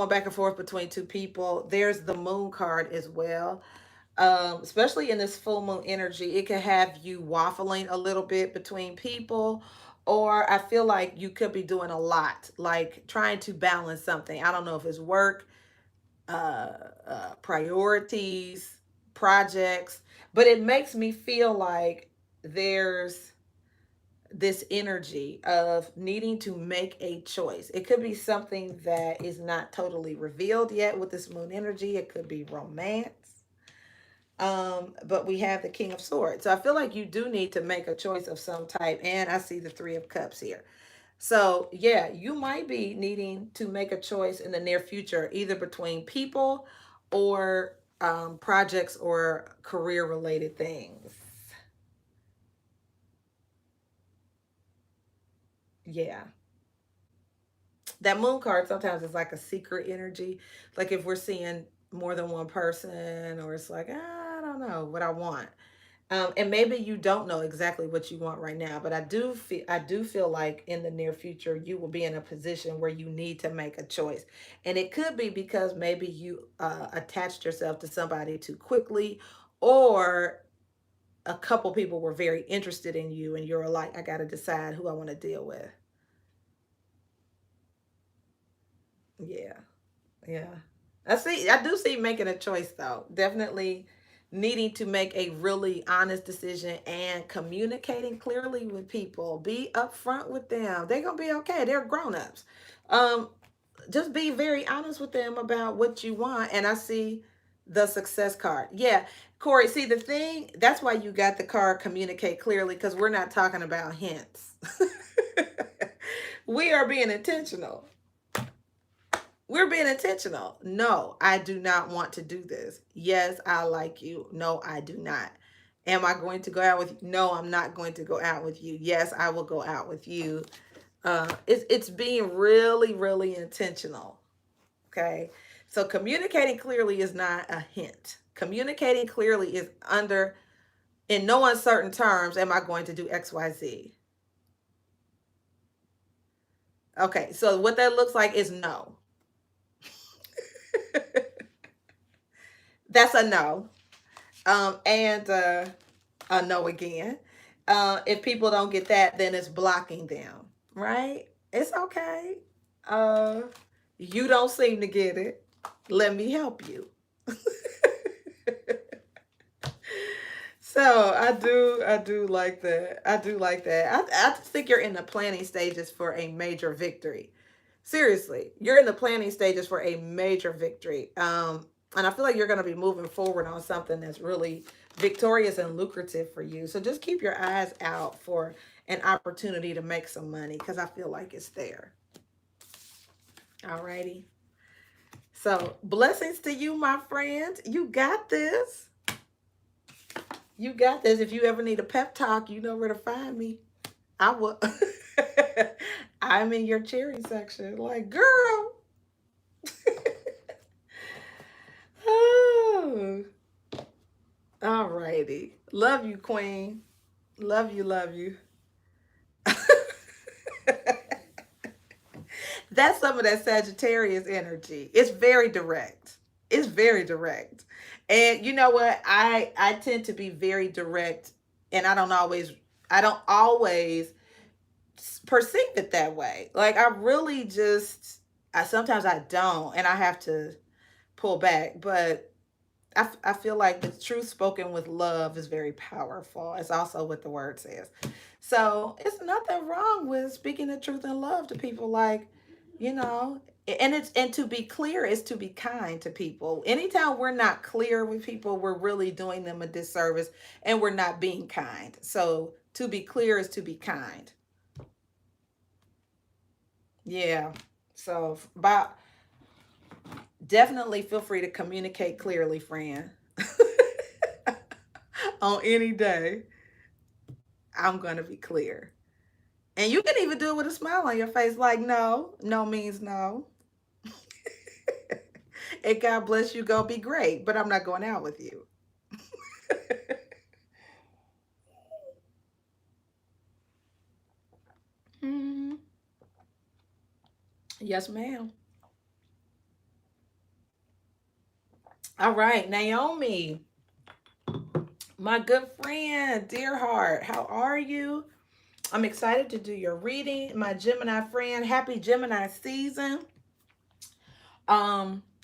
S1: back and forth between two people. There's the Moon card as well. Especially in this full moon energy, it could have you waffling a little bit between people, or I feel like you could be doing a lot, like trying to balance something. I don't know if it's work, priorities, projects, but it makes me feel like there's this energy of needing to make a choice. It could be something that is not totally revealed yet with this moon energy. It could be romance. But we have the King of Swords. So I feel like you do need to make a choice of some type. And I see the Three of Cups here. So yeah, you might be needing to make a choice in the near future, either between people or projects or career related things. Yeah. That moon card sometimes is like a secret energy. Like if we're seeing more than one person, or it's like, I don't know what I want. And maybe you don't know exactly what you want right now, but I do feel like in the near future you will be in a position where you need to make a choice, and it could be because maybe you attached yourself to somebody too quickly, or a couple people were very interested in you, and you're like, I got to decide who I want to deal with. Yeah. Yeah. I do see making a choice though. Definitely needing to make a really honest decision and communicating clearly with people. Be upfront with them. They're gonna be okay. They're grown-ups. Um, just be very honest with them about what you want. And I see the success card. Yeah. Corey, see the thing, that's why you got the card communicate clearly, because we're not talking about hints. We are being intentional. We're being intentional. No, I do not want to do this. Yes, I like you. No, I do not. Am I going to go out with you? No, I'm not going to go out with you. Yes, I will go out with you. It's being really, really intentional. Okay. So communicating clearly is not a hint. Communicating clearly is under, in no uncertain terms, am I going to do XYZ? Okay. So what that looks like is no. That's a no. And a no again. If people don't get that, then it's blocking them, right? It's okay. Uh, you don't seem to get it. Let me help you. So I do like that. I do like that. I just think you're in the planning stages for a major victory. Seriously, you're in the planning stages for a major victory. And I feel like you're going to be moving forward on something that's really victorious and lucrative for you. So just keep your eyes out for an opportunity to make some money, because I feel like it's there. Alrighty. So blessings to you, my friend. You got this. You got this. If you ever need a pep talk, you know where to find me. I will. I'm in your cheering section. Like, girl. Oh, all righty. Love you, Queen. Love you, love you. That's some of that Sagittarius energy. It's very direct. It's very direct. And you know what? I tend to be very direct, and I don't always perceive it that way. Like I really just I sometimes I don't, and I have to pull back, but I feel like the truth spoken with love is very powerful. It's also what the word says. So it's nothing wrong with speaking the truth in love to people. Like, you know, and to be clear is to be kind to people. Anytime we're not clear with people, we're really doing them a disservice, and we're not being kind. So to be clear is to be kind. Yeah. So by definitely feel free to communicate clearly, friend. On any day, I'm going to be clear. And you can even do it with a smile on your face, like, no, no means no. And God bless you, go be great, but I'm not going out with you. Mhm. Yes, ma'am. All right, Naomi, my good friend, dear heart, how are you? I'm excited to do your reading, my Gemini friend. Happy Gemini season.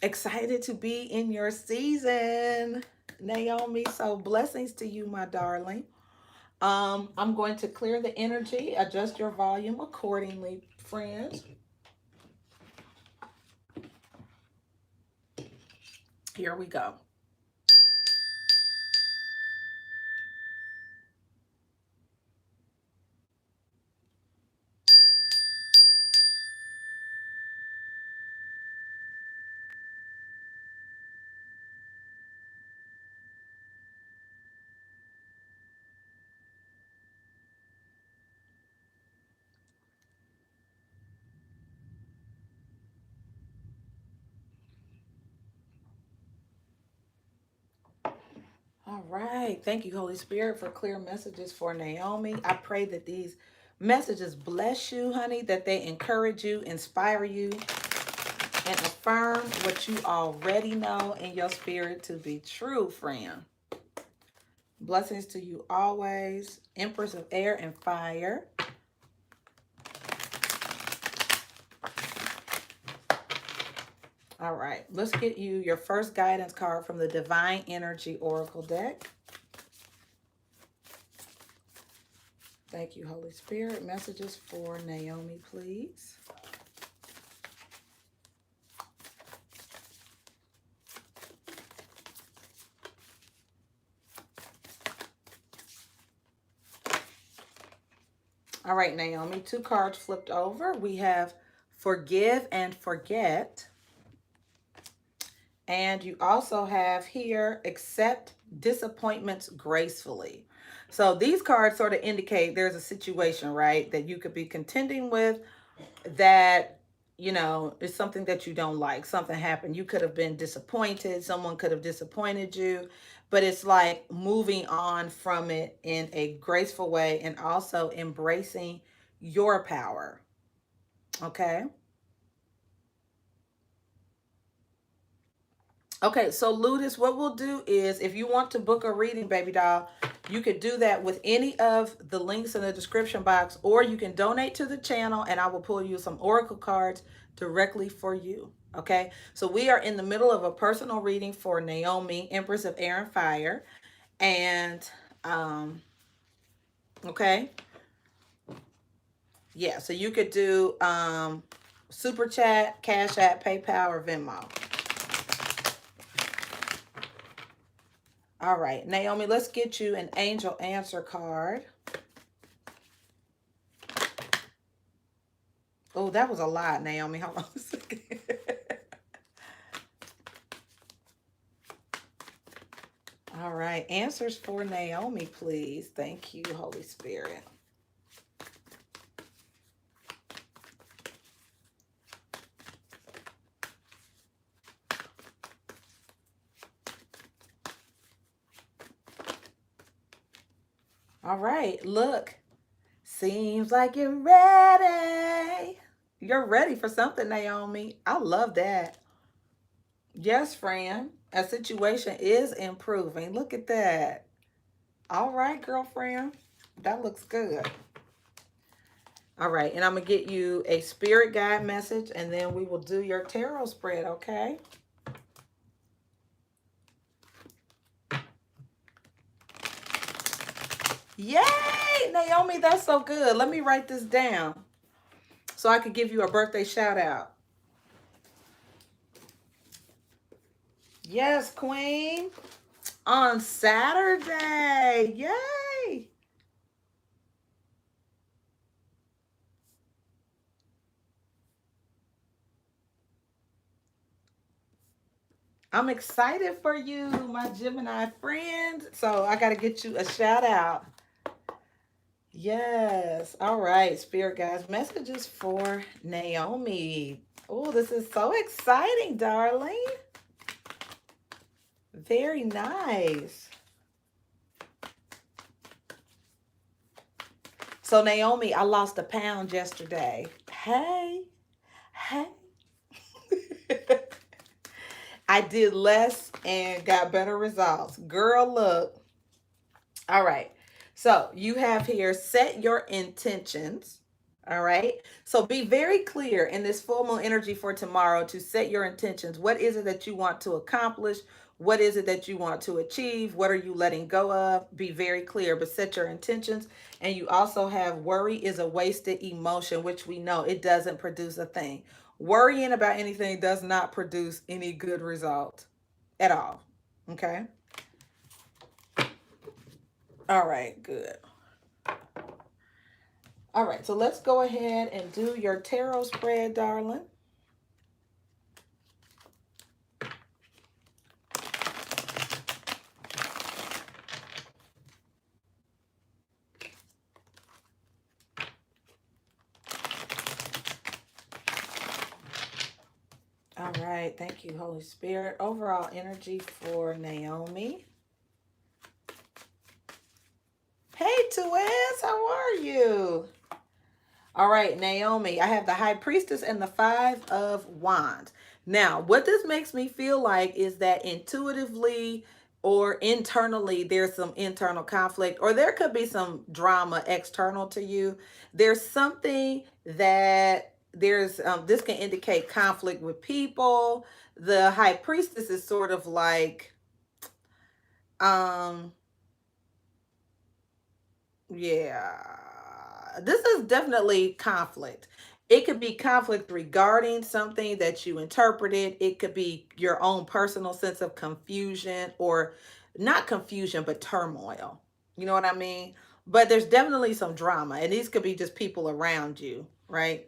S1: Excited to be in your season, Naomi. So blessings to you, my darling. I'm going to clear the energy, adjust your volume accordingly, friends. Here we go. All right. Thank you, Holy Spirit, for clear messages for Naomi. I pray that these messages bless you, honey, that they encourage you, inspire you, and affirm what you already know in your spirit to be true, friend. Blessings to you always. Empress of air and fire. All right. Let's get you your first guidance card from the Divine Energy Oracle deck. Thank you, Holy Spirit. Messages for Naomi, please. All right, Naomi, 2 cards flipped over. We have forgive and forget. And you also have here accept disappointments gracefully. So these cards sort of indicate there's a situation, right, that you could be contending with that, you know, is something that you don't like. Something happened. You could have been disappointed. Someone could have disappointed you. But it's like moving on from it in a graceful way and also embracing your power. Okay. Okay, so Ludus, what we'll do is if you want to book a reading, baby doll, you could do that with any of the links in the description box, or you can donate to the channel and I will pull you some oracle cards directly for you. Okay, so we are in the middle of a personal reading for Naomi, Empress of Air and Fire. And, okay, yeah, so you could do Super Chat, Cash App, PayPal, or Venmo. All right, Naomi, let's get you an angel answer card. Oh, that was a lot, Naomi. Hold on a second. All right, answers for Naomi, please. Thank you, Holy Spirit. All right, look. Seems like you're ready. You're ready for something, Naomi. I love that. Yes, friend. A situation is improving. Look at that. All right, girlfriend. That looks good. All right, and I'm going to get you a spirit guide message, and then we will do your tarot spread, okay? Yay, Naomi, that's so good. Let me write this down so I could give you a birthday shout out. Yes, Queen. On Saturday. Yay. I'm excited for you, my Gemini friend. So I got to get you a shout out. Yes. All right, Spirit guys. Messages for Naomi. Oh, this is so exciting, darling. Very nice. So, Naomi, I lost a pound yesterday. Hey, hey. I did less and got better results. Girl, look. All right. So you have here set your intentions. All right. So be very clear in this full moon energy for tomorrow to set your intentions. What is it that you want to accomplish? What is it that you want to achieve? What are you letting go of? Be very clear, but set your intentions. And you also have worry is a wasted emotion, which we know it doesn't produce a thing. Worrying about anything does not produce any good result at all. Okay. All right, good. All right, so let's go ahead and do your tarot spread, darling. All right, thank you, Holy Spirit. Overall energy for Naomi. Hey, Tuez, how are you? All right, Naomi, I have the High Priestess and the Five of Wands. Now, what this makes me feel like is that intuitively or internally, there's some internal conflict, or there could be some drama external to you. There's something that this can indicate conflict with people. The High Priestess is sort of like, um, yeah, this is definitely conflict. It could be conflict regarding something that you interpreted. It could be your own personal sense of confusion, or not confusion, but turmoil. You know what I mean? But there's definitely some drama, and these could be just people around you, right?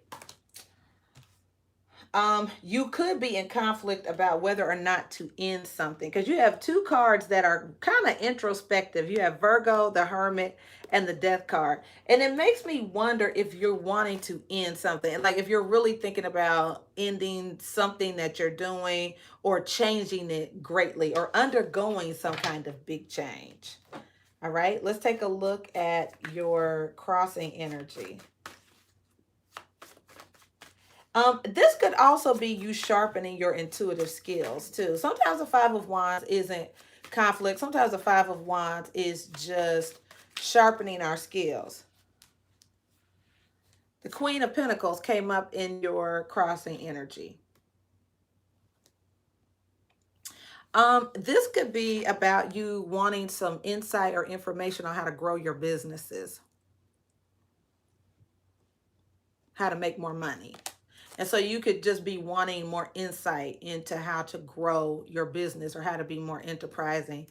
S1: You could be in conflict about whether or not to end something, because you have two cards that are kind of introspective. You have Virgo, the Hermit, and the Death card. And it makes me wonder if you're wanting to end something. Like if you're really thinking about ending something that you're doing, or changing it greatly, or undergoing some kind of big change. All right, let's take a look at your crossing energy. This could also be you sharpening your intuitive skills too. Sometimes the Five of Wands isn't conflict. Sometimes the Five of Wands is just sharpening our skills. The Queen of Pentacles came up in your crossing energy. This could be about you wanting some insight or information on how to grow your businesses, how to make more money. And so you could just be wanting more insight into how to grow your business, or how to be more enterprising,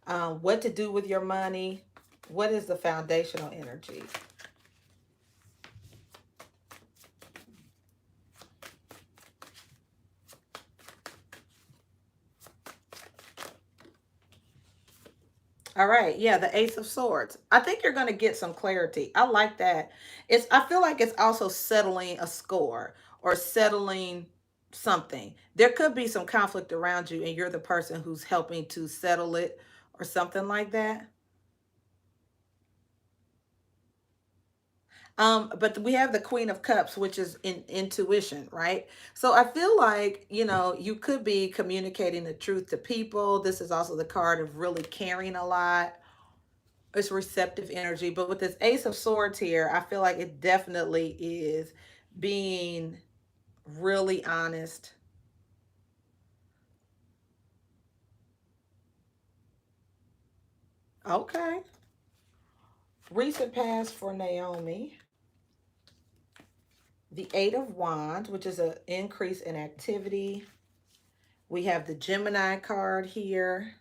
S1: what to do with your money. What is the foundational energy? All right, yeah, the Ace of Swords. I think you're going to get some clarity. I like that. I feel like it's also settling a score, or settling something. There could be some conflict around you, and you're the person who's helping to settle it, or something like that. But we have the Queen of Cups, which is intuition, right? So I feel like, you could be communicating the truth to people. This is also the card of really caring a lot. It's receptive energy. But with this Ace of Swords here, I feel like it definitely is being really honest. Okay. Recent past for Naomi. The Eight of Wands, which is an increase in activity. We have the Gemini card here.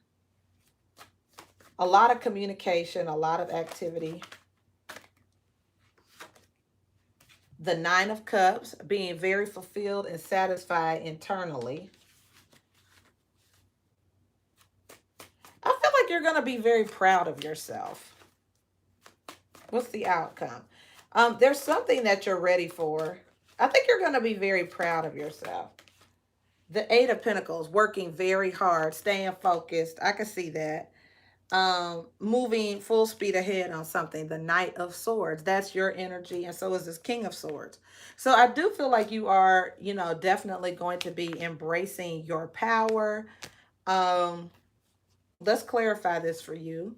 S1: A lot of communication, a lot of activity. The Nine of Cups, being very fulfilled and satisfied internally. I feel like you're going to be very proud of yourself. What's the outcome? There's something that you're ready for. I think you're going to be very proud of yourself. The Eight of Pentacles, working very hard, staying focused. I can see that. Moving full speed ahead on something. The Knight of Swords, that's your energy, and so is this King of Swords. So I do feel like you are, definitely going to be embracing your power. Let's clarify this for you.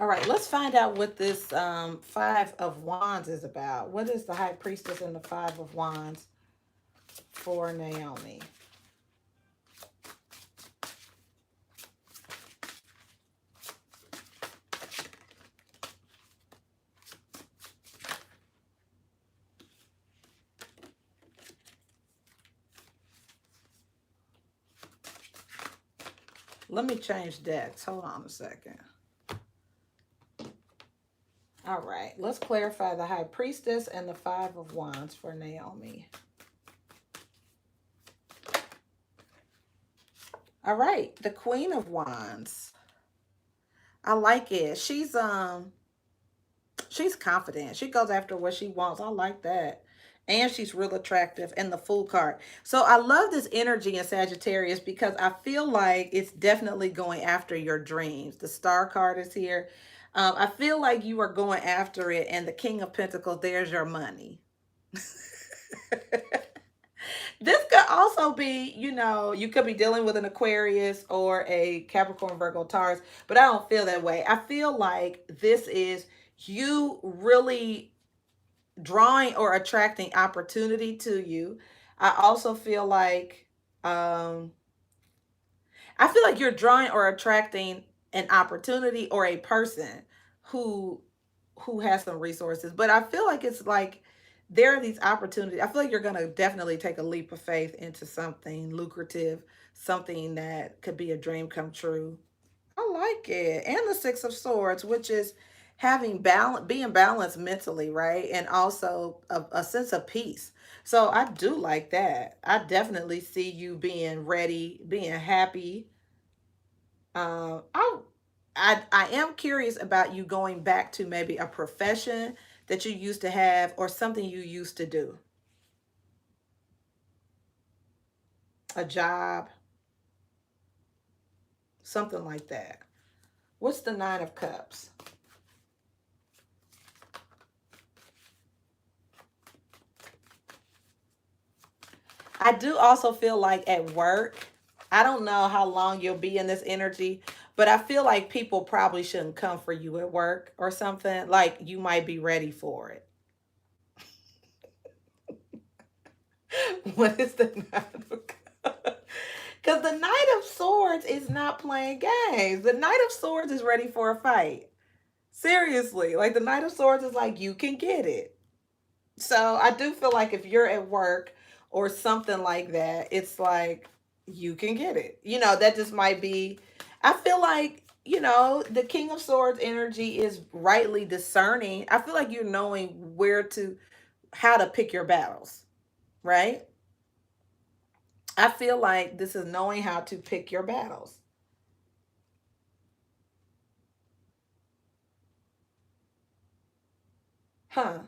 S1: All right, let's find out what this Five of Wands is about. What is the High Priestess and the Five of Wands for Naomi? Let me change decks. Hold on a second. All right, let's clarify the High Priestess and the Five of Wands for Naomi. All right, the Queen of Wands. I like it. She's confident. She goes after what she wants. I like that. And she's real attractive. And the Fool card. So I love this energy in Sagittarius because I feel like it's definitely going after your dreams. The Star card is here. I feel like you are going after it. And the King of Pentacles, there's your money. This could also be, you could be dealing with an Aquarius or a Capricorn, Virgo, Taurus, but I don't feel that way. I feel like this is you really drawing or attracting opportunity to you. I also feel like you're drawing or attracting an opportunity or a person who has some resources. But I feel like it's like there are these opportunities. I feel like you're going to definitely take a leap of faith into something lucrative, something that could be a dream come true. I like it. And the Six of Swords, which is having balance, being balanced mentally, right? And also a sense of peace. So I do like that. I definitely see you being ready, being happy. Um, I, I am curious about you going back to maybe a profession that you used to have or something you used to do, a job, something like that. What's the Nine of Cups? I do also feel like at work, I don't know how long you'll be in this energy, but I feel like people probably shouldn't come for you at work or something. Like you might be ready for it. What is the Nine of Cups? Because the Knight of Swords is not playing games. The Knight of Swords is ready for a fight. Seriously. Like the Knight of Swords is like, you can get it. So I do feel like if you're at work or something like that, it's like you can get it. That just might be, I feel like, the King of Swords energy is rightly discerning. I feel like you're knowing how to pick your battles, right? I feel like this is knowing how to pick your battles. Huh.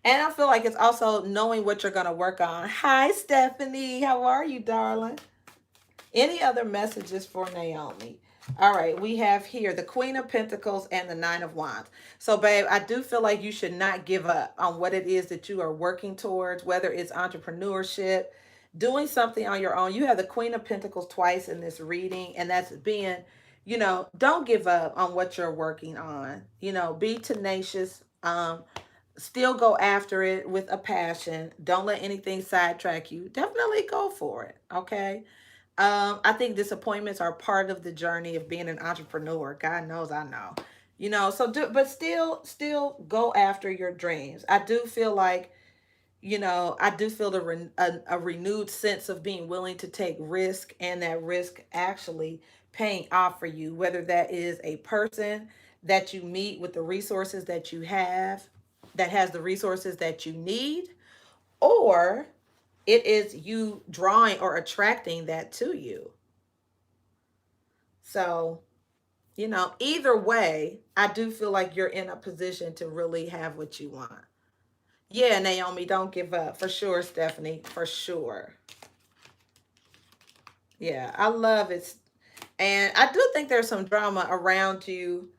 S1: And I feel like it's also knowing what you're going to work on. Hi, Stephanie. How are you, darling? Any other messages for Naomi? All right, we have here the Queen of Pentacles and the Nine of Wands. So, babe, I do feel like you should not give up on what it is that you are working towards, whether it's entrepreneurship, doing something on your own. You have the Queen of Pentacles twice in this reading, and that's being, don't give up on what you're working on. Be tenacious. Still go after it with a passion. Don't let anything sidetrack you. Definitely go for it. Okay. I think disappointments are part of the journey of being an entrepreneur. God knows I know. But still go after your dreams. I do feel like, I do feel a renewed sense of being willing to take risk and that risk actually paying off for you, whether that is a person that you meet with the resources that you have, that has the resources that you need, or it is you drawing or attracting that to you. So, either way, I do feel like you're in a position to really have what you want. Yeah, Naomi, don't give up. For sure, Stephanie. For sure. Yeah, I love it. And I do think there's some drama around you,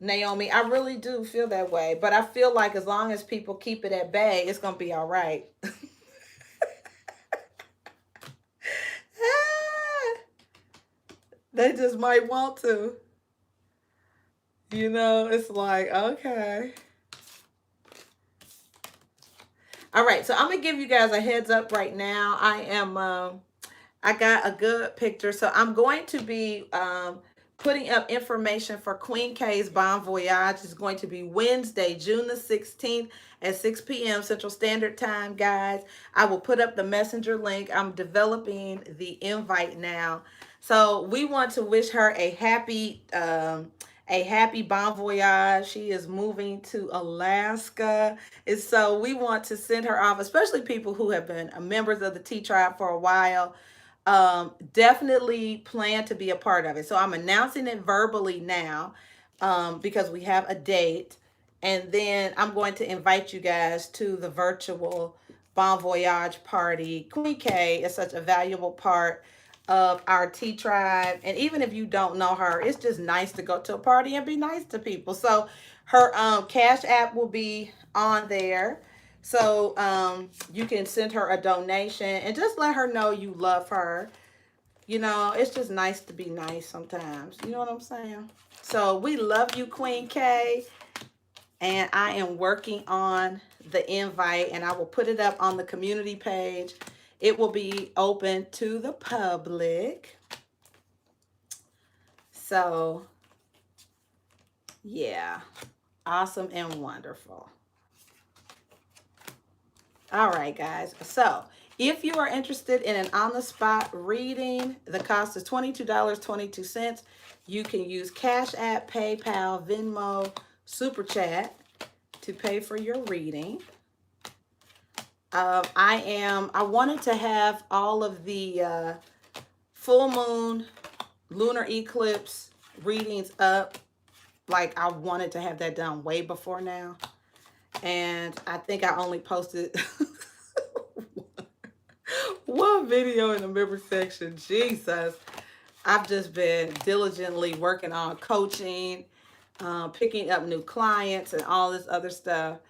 S1: Naomi. I really do feel that way. But I feel like as long as people keep it at bay, it's gonna be all right. They just might want to. You know, it's like, okay. All right, so I'm gonna give you guys a heads up right now. I got a good picture, so I'm going to be putting up information for Queen K's Bon Voyage. It's going to be Wednesday, June the 16th at 6 p.m. Central Standard Time, guys. I will put up the messenger link. I'm developing the invite now. So we want to wish her a happy Bon Voyage. She is moving to Alaska. And so we want to send her off, especially people who have been members of the T Tribe for a while. Definitely plan to be a part of it. So I'm announcing it verbally now, because we have a date. And then I'm going to invite you guys to the virtual Bon Voyage party. Queen K is such a valuable part of our T Tribe. And even if you don't know her, it's just nice to go to a party and be nice to people. So her Cash App will be on there. So you can send her a donation and just let her know you love her. You know, it's just nice to be nice sometimes. You know what I'm saying? So we love you, Queen K. And I am working on the invite, and I will put it up on the community page. It will be open to the public. So, yeah. Awesome and wonderful. All right, guys. So, if you are interested in an on-the-spot reading, the cost is $22.22. You can use Cash App, PayPal, Venmo, Super Chat to pay for your reading. I wanted to have all of the full moon, lunar eclipse readings up. Like, I wanted to have that done way before now. And I think I only posted one video in the member section. Jesus. I've just been diligently working on coaching, picking up new clients and all this other stuff.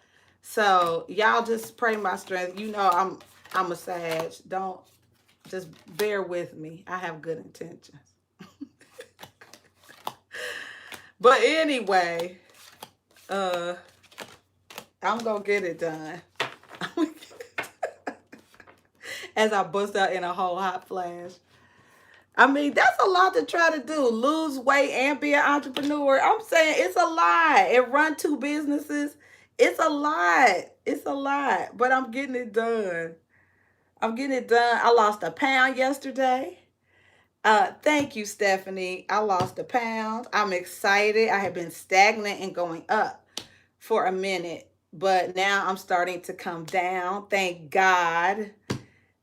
S1: So y'all just pray my strength. You know I'm a Sag. Don't, just bear with me. I have good intentions. But anyway, I'm gonna get it done. As I bust out in a whole hot flash. I mean, that's a lot to try to do. Lose weight and be an entrepreneur. I'm saying it's a lot. And run two businesses. It's a lot. It's a lot. But I'm getting it done. I'm getting it done. I lost a pound yesterday. Thank you, Stephanie. I lost a pound. I'm excited. I have been stagnant and going up for a minute. But now I'm starting to come down. Thank God.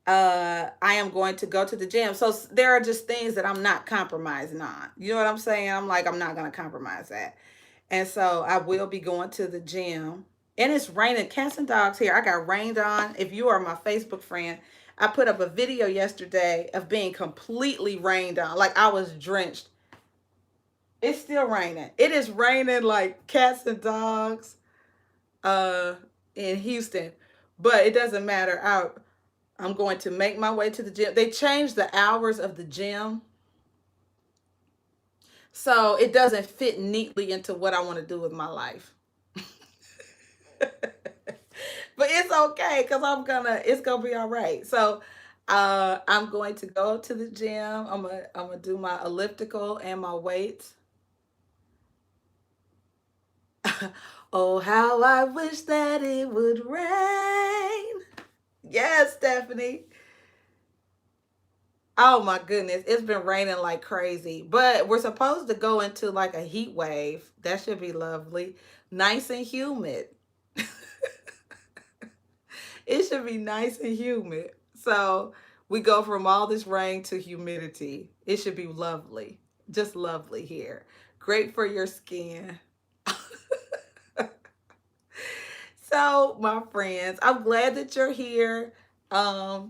S1: I am going to go to the gym. So there are just things that I'm not compromising on. You know what I'm saying? I'm like, I'm not going to compromise that. And so I will be going to the gym. And it's raining. Cats and dogs here. I got rained on. If you are my Facebook friend, I put up a video yesterday of being completely rained on. Like, I was drenched. It's still raining. It is raining like cats and dogs in Houston. But it doesn't matter. I'm going to make my way to the gym. They changed the hours of the gym, so it doesn't fit neatly into what I want to do with my life. But it's okay, because it's gonna be all right. So I'm going to go to the gym. I'm gonna do my elliptical and my weights. Oh, how I wish that it would rain. Yes, Stephanie. Oh my goodness, it's been raining like crazy. But we're supposed to go into like a heat wave. That should be lovely. Nice and humid. It should be nice and humid. So we go from all this rain to humidity. It should be lovely. Just lovely here. Great for your skin. So, my friends, I'm glad that you're here. Hi,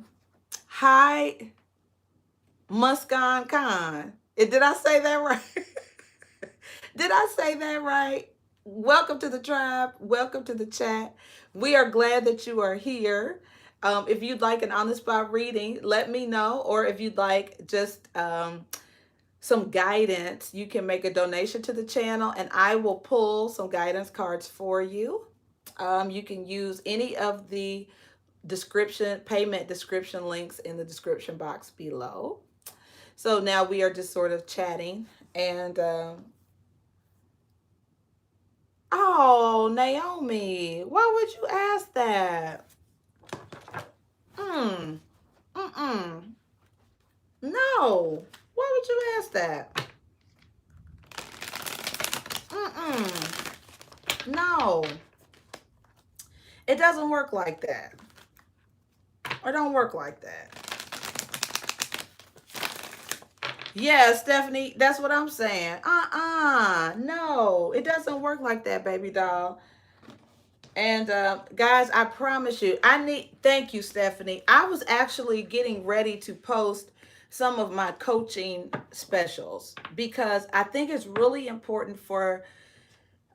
S1: Muskan Khan. Did I say that right? Did I say that right? Welcome to the tribe. Welcome to the chat. We are glad that you are here. If you'd like an on the spot reading, let me know. Or if you'd like just some guidance, you can make a donation to the channel and I will pull some guidance cards for you. You can use any of the payment description links in the description box below. So now we are just sort of chatting and oh, Naomi, why would you ask that? Mm, mm-mm. No. Why would you ask that? Mm-mm. No. It doesn't work like that. Or don't work like that. Yeah, Stephanie, that's what I'm saying. No, it doesn't work like that, baby doll. And guys, I promise you, thank you, Stephanie. I was actually getting ready to post some of my coaching specials because I think it's really important for,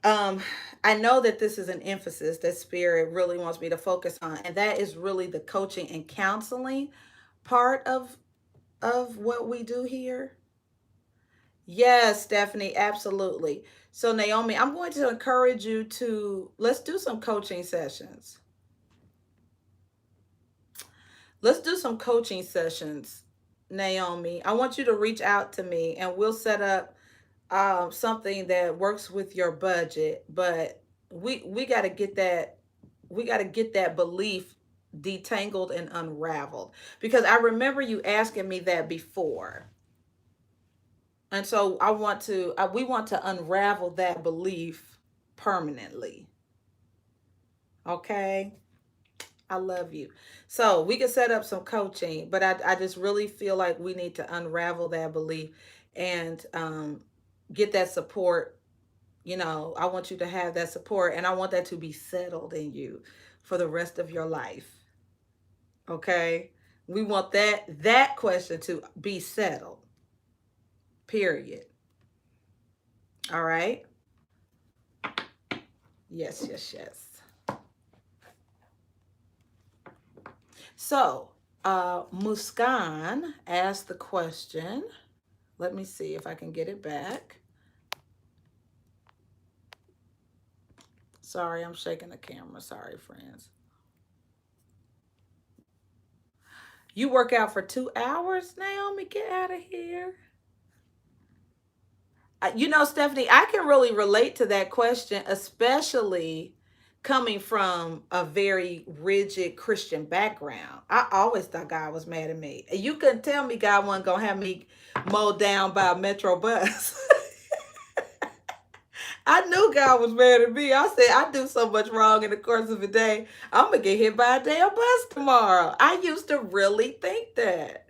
S1: I know that this is an emphasis that Spirit really wants me to focus on, and that is really the coaching and counseling part of what we do here. Yes, Stephanie, absolutely. So, Naomi, I'm going to encourage you to let's do some coaching sessions. Let's do some coaching sessions, Naomi. I want you to reach out to me and we'll set up something that works with your budget. But we got to get that belief detangled and unraveled because I remember you asking me that before. And so we want to unravel that belief permanently. Okay. I love you. So we can set up some coaching, but I just really feel like we need to unravel that belief and get that support. I want you to have that support and I want that to be settled in you for the rest of your life. Okay. We want that question to be settled. Period. All right. Yes, yes, yes. So, Muskan asked the question. Let me see if I can get it back. Sorry, I'm shaking the camera. Sorry, friends. You work out for 2 hours, Naomi? Get out of here. Stephanie, I can really relate to that question, especially coming from a very rigid Christian background. I always thought God was mad at me. You couldn't tell me God wasn't going to have me mowed down by a Metro bus. I knew God was mad at me. I said, I do so much wrong in the course of a day. I'm going to get hit by a damn bus tomorrow. I used to really think that.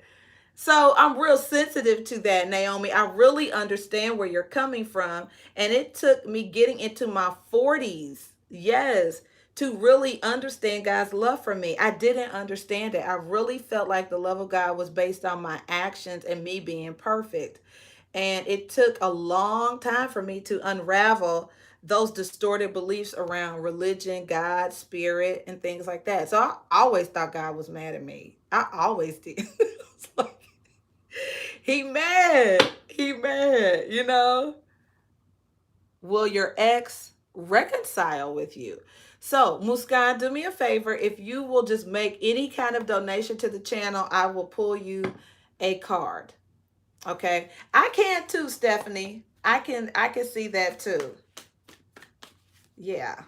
S1: So I'm real sensitive to that, Naomi. I really understand where you're coming from. And it took me getting into my 40s, yes, to really understand God's love for me. I didn't understand it. I really felt like the love of God was based on my actions and me being perfect. And it took a long time for me to unravel those distorted beliefs around religion, God, spirit, and things like that. So I always thought God was mad at me. I always did. It's like, he mad. He mad. Will your ex reconcile with you? So, Muskan, do me a favor. If you will just make any kind of donation to the channel, I will pull you a card. Okay. I can too, Stephanie. I can see that too. Yeah.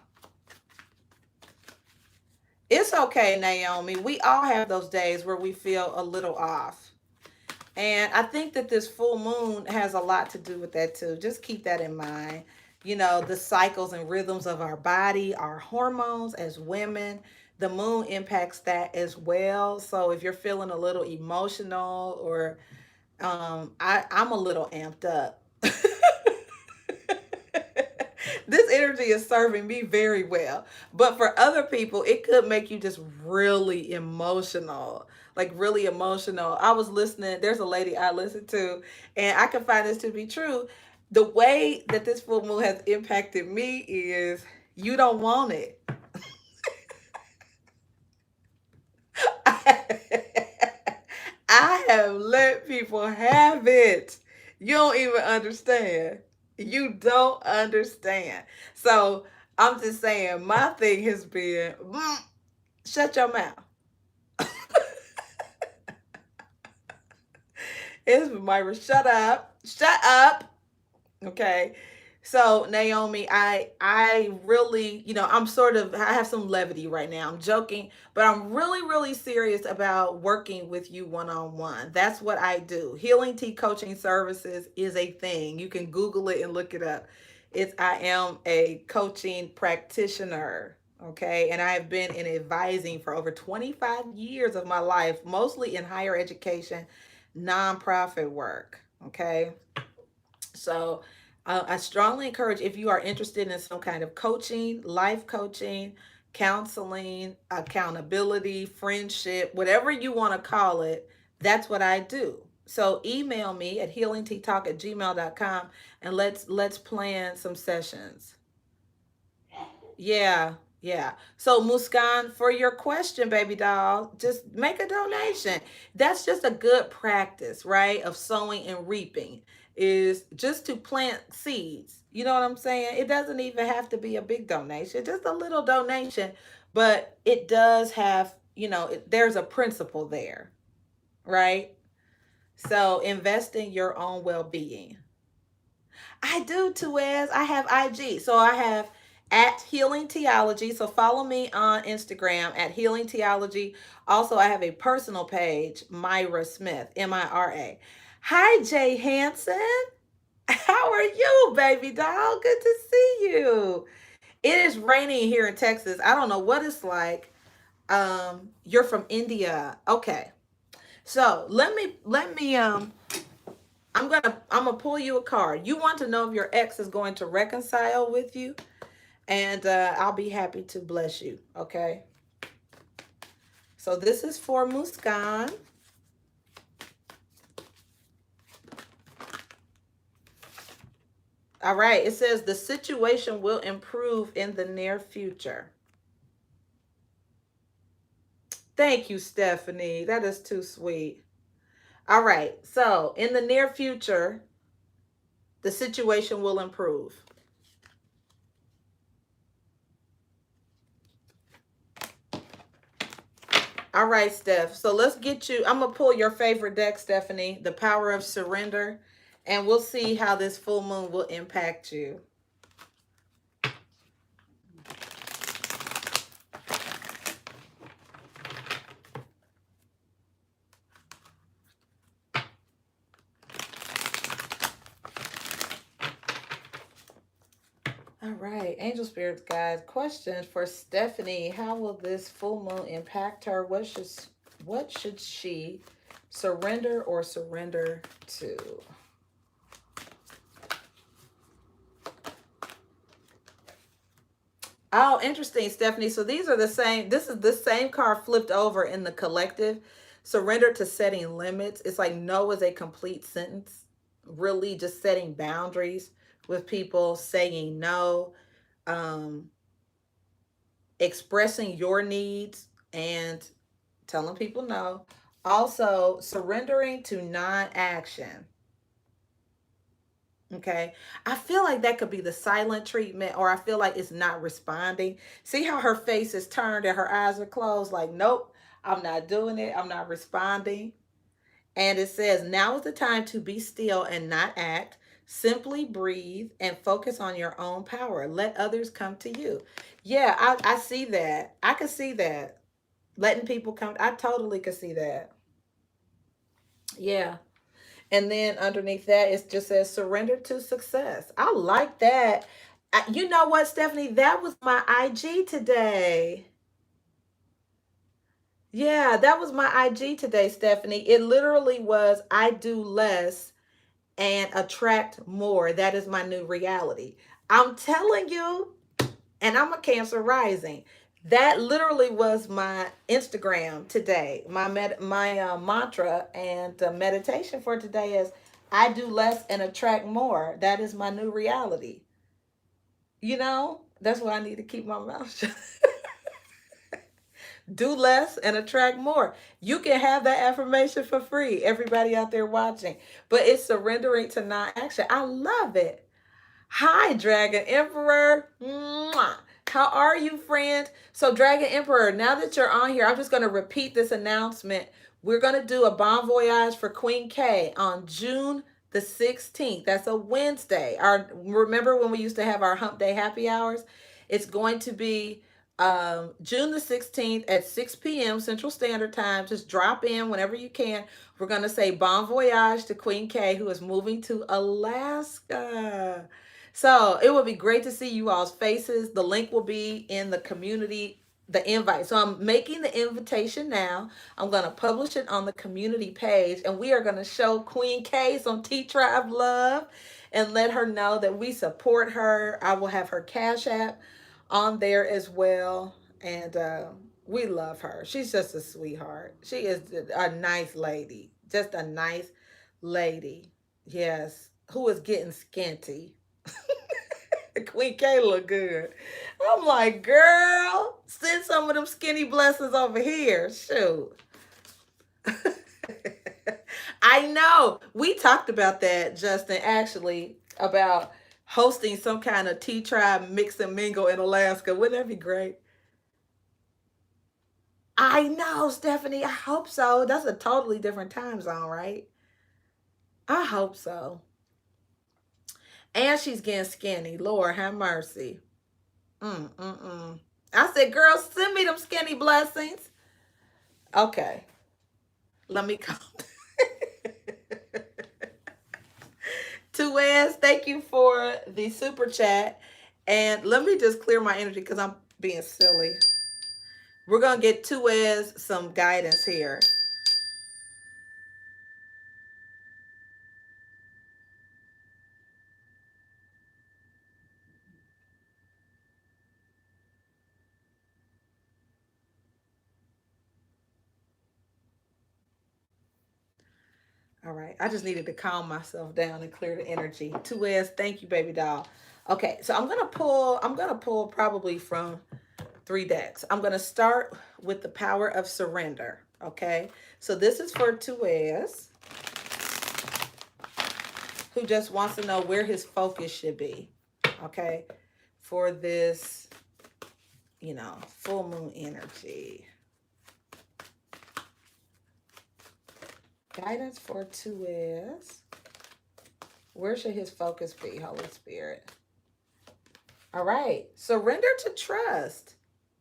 S1: It's okay, Naomi. We all have those days where we feel a little off. And I think that this full moon has a lot to do with that too. Just keep that in mind. The cycles and rhythms of our body, our hormones as women, the moon impacts that as well. So if you're feeling a little emotional or I'm a little amped up. This energy is serving me very well. But for other people, it could make you just really emotional. Like really emotional. I was listening, there's a lady I listen to, and I can find this to be true. The way that this full moon has impacted me is you don't want it. I have let people have it. You don't even understand. You don't understand. So I'm just saying, my thing has been, shut your mouth. It's been Myra, shut up. Shut up. Okay. So Naomi, I really, I'm sort of, I have some levity right now. I'm joking, but I'm really really serious about working with you one on one. That's what I do. Healing Tea Coaching Services is a thing. You can Google it and look it up. It's I am a coaching practitioner. Okay, and I have been in advising for over 25 years of my life, mostly in higher education, nonprofit work. Okay, so I strongly encourage, if you are interested in some kind of coaching, life coaching, counseling, accountability, friendship, whatever you want to call it, that's what I do. So email me at healingteatalk@gmail.com and let's plan some sessions. Yeah, yeah. So Muskan, for your question, baby doll, just make a donation. That's just a good practice, right? Of sowing and reaping is just to plant seeds. You know what I'm saying? It doesn't even have to be a big donation, just a little donation, but it does have, there's a principle there, right? So invest in your own well-being. I do, Tuez. I have IG. So I have at Healing Theology. So follow me on Instagram at Healing Theology. Also, I have a personal page, Myra Smith, MIRA. Hi, Jay Hanson. How are you, baby doll? Good to see you. It is raining here in Texas. I don't know what it's like. You're from India. Okay. So let me I'm gonna pull you a card. You want to know if your ex is going to reconcile with you, and I'll be happy to bless you. Okay. So this is for Muskan. All right. It says the situation will improve in the near future. Thank you, Stephanie. That is too sweet. All right. So in the near future, the situation will improve. All right, Steph. So let's get you. I'm going to pull your favorite deck, Stephanie, the power of surrender, and we'll see how this full moon will impact you. All right, angel spirits, guys. Question for Stephanie: how will this full moon impact her? What should she surrender or surrender to? Oh, interesting, Stephanie. So these are the same. This is the same card flipped over in the collective. Surrender to setting limits. It's like no is a complete sentence. Really, just setting boundaries with people, saying no, um, expressing your needs, and telling people no. Also, surrendering to non-action. Okay. I feel like that could be the silent treatment, or I feel like it's not responding. See how her face is turned and her eyes are closed? Like, nope, I'm not doing it. I'm not responding. And it says, now is the time to be still and not act. Simply breathe and focus on your own power. Let others come to you. Yeah, I see that. I can see that. Letting people come. I totally could see that. Yeah. And then underneath that, it just says surrender to success. I like that. You know what, Stephanie? That was my IG today. Yeah, that was my IG today, Stephanie. It literally was I do less and attract more. That is my new reality. I'm telling you, and I'm a Cancer rising. That literally was my Instagram today. My mantra and meditation for today is I do less and attract more. That is my new reality. That's why I need to keep my mouth shut. Do less and attract more. You can have that affirmation for free, everybody out there watching. But it's surrendering to non-action. I love it. Hi, Dragon Emperor. Mwah. How are you, friend? So, Dragon Emperor, now that you're on here, I'm just going to repeat this announcement. We're going to do a bon voyage for Queen K on June the 16th. That's a Wednesday. Remember when we used to have our hump day happy hours? It's going to be June the 16th at 6 p.m. Central Standard Time. Just drop in whenever you can. We're going to say bon voyage to Queen K, who is moving to Alaska. So it would be great to see you all's faces. The link will be in the community, the invite. So I'm making the invitation now. I'm going to publish it on the community page, and we are going to show Queen K some T Tribe love and let her know that we support her. I will have her Cash App on there as well. And we love her. She's just a sweetheart. She is a nice lady. Just a nice lady. Yes. Who is getting skinty. Queen K look good. I'm like, girl, send some of them skinny blessings over here. Shoot. I know. We talked about that, Justin, actually, about hosting some kind of tea tribe mix and mingle in Alaska. Wouldn't that be great? I know, Stephanie. I hope so. That's a totally different time zone, right? I hope so. And she's getting skinny. Lord, have mercy. I said, girl, send me them skinny blessings. Okay. Let me come. Tuez, thank you for the super chat. And let me just clear my energy because I'm being silly. We're going to get Tuez some guidance here. All right. I just needed to calm myself down and clear the energy. Tuez, thank you, baby doll. Okay, so I'm gonna pull probably from 3 decks. I'm gonna start with the power of surrender. Okay. So this is for Tuez, who just wants to know where his focus should be. Okay. For this, full moon energy. Guidance for Tuez. Where should his focus be, Holy Spirit? All right. Surrender to trust.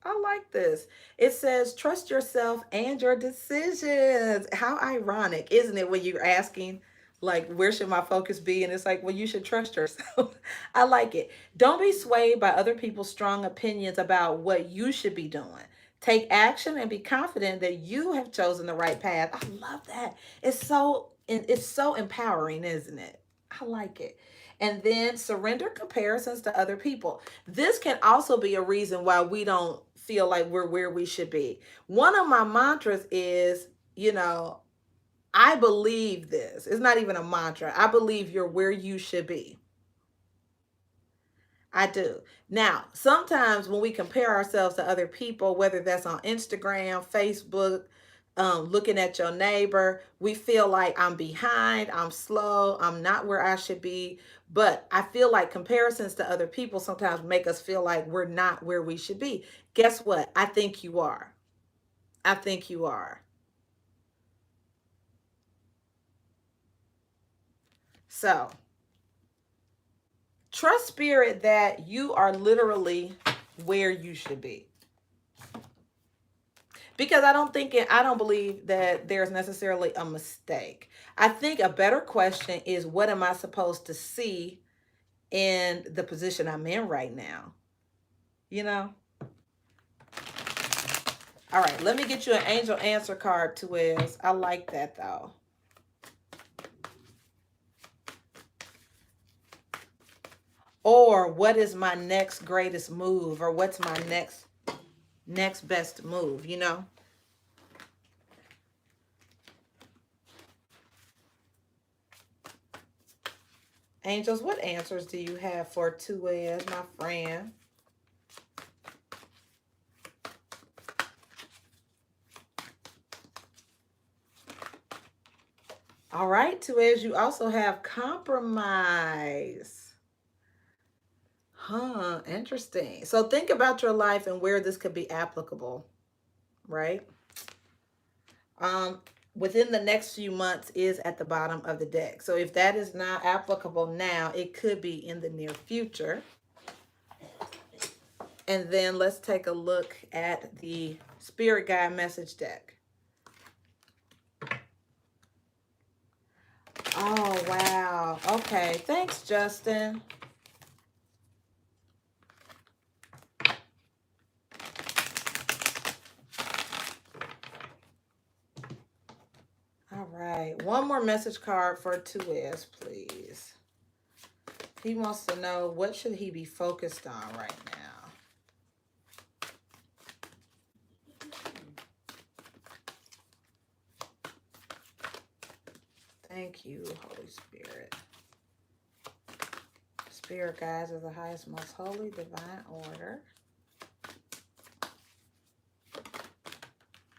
S1: I like this. It says, trust yourself and your decisions. How ironic, isn't it, when you're asking, like, where should my focus be? And it's like, well, you should trust yourself. I like it. Don't be swayed by other people's strong opinions about what you should be doing. Take action and be confident that you have chosen the right path. I love that. It's so empowering, isn't it? I like it. And then surrender comparisons to other people. This can also be a reason why we don't feel like we're where we should be. One of my mantras is, I believe this. It's not even a mantra. I believe you're where you should be. I do. Now, sometimes when we compare ourselves to other people, whether that's on Instagram, Facebook, looking at your neighbor, we feel like I'm behind, I'm slow, I'm not where I should be. But I feel like comparisons to other people sometimes make us feel like we're not where we should be. Guess what? I think you are. I think you are. So, trust spirit that you are literally where you should be. Because I don't believe that there's necessarily a mistake. I think a better question is, what am I supposed to see in the position I'm in right now? You know? All right, let me get you an angel answer card, Tuez. I like that though. Or what is my next greatest move? Or what's my next best move, Angels, what answers do you have for Tuez, my friend? All right, Tuez, you also have compromise. Huh, interesting. So think about your life and where this could be applicable, right? Um, Within the next few months is at the bottom of the deck. So if that is not applicable now, it could be in the near future. And then let's take a look at the Spirit Guide message deck. Oh, wow. Okay. Thanks, Justin. All right. One more message card for Tuez, please. He wants to know, what should he be focused on right now? Thank you, Holy Spirit. Spirit guides of the highest, most holy, divine order.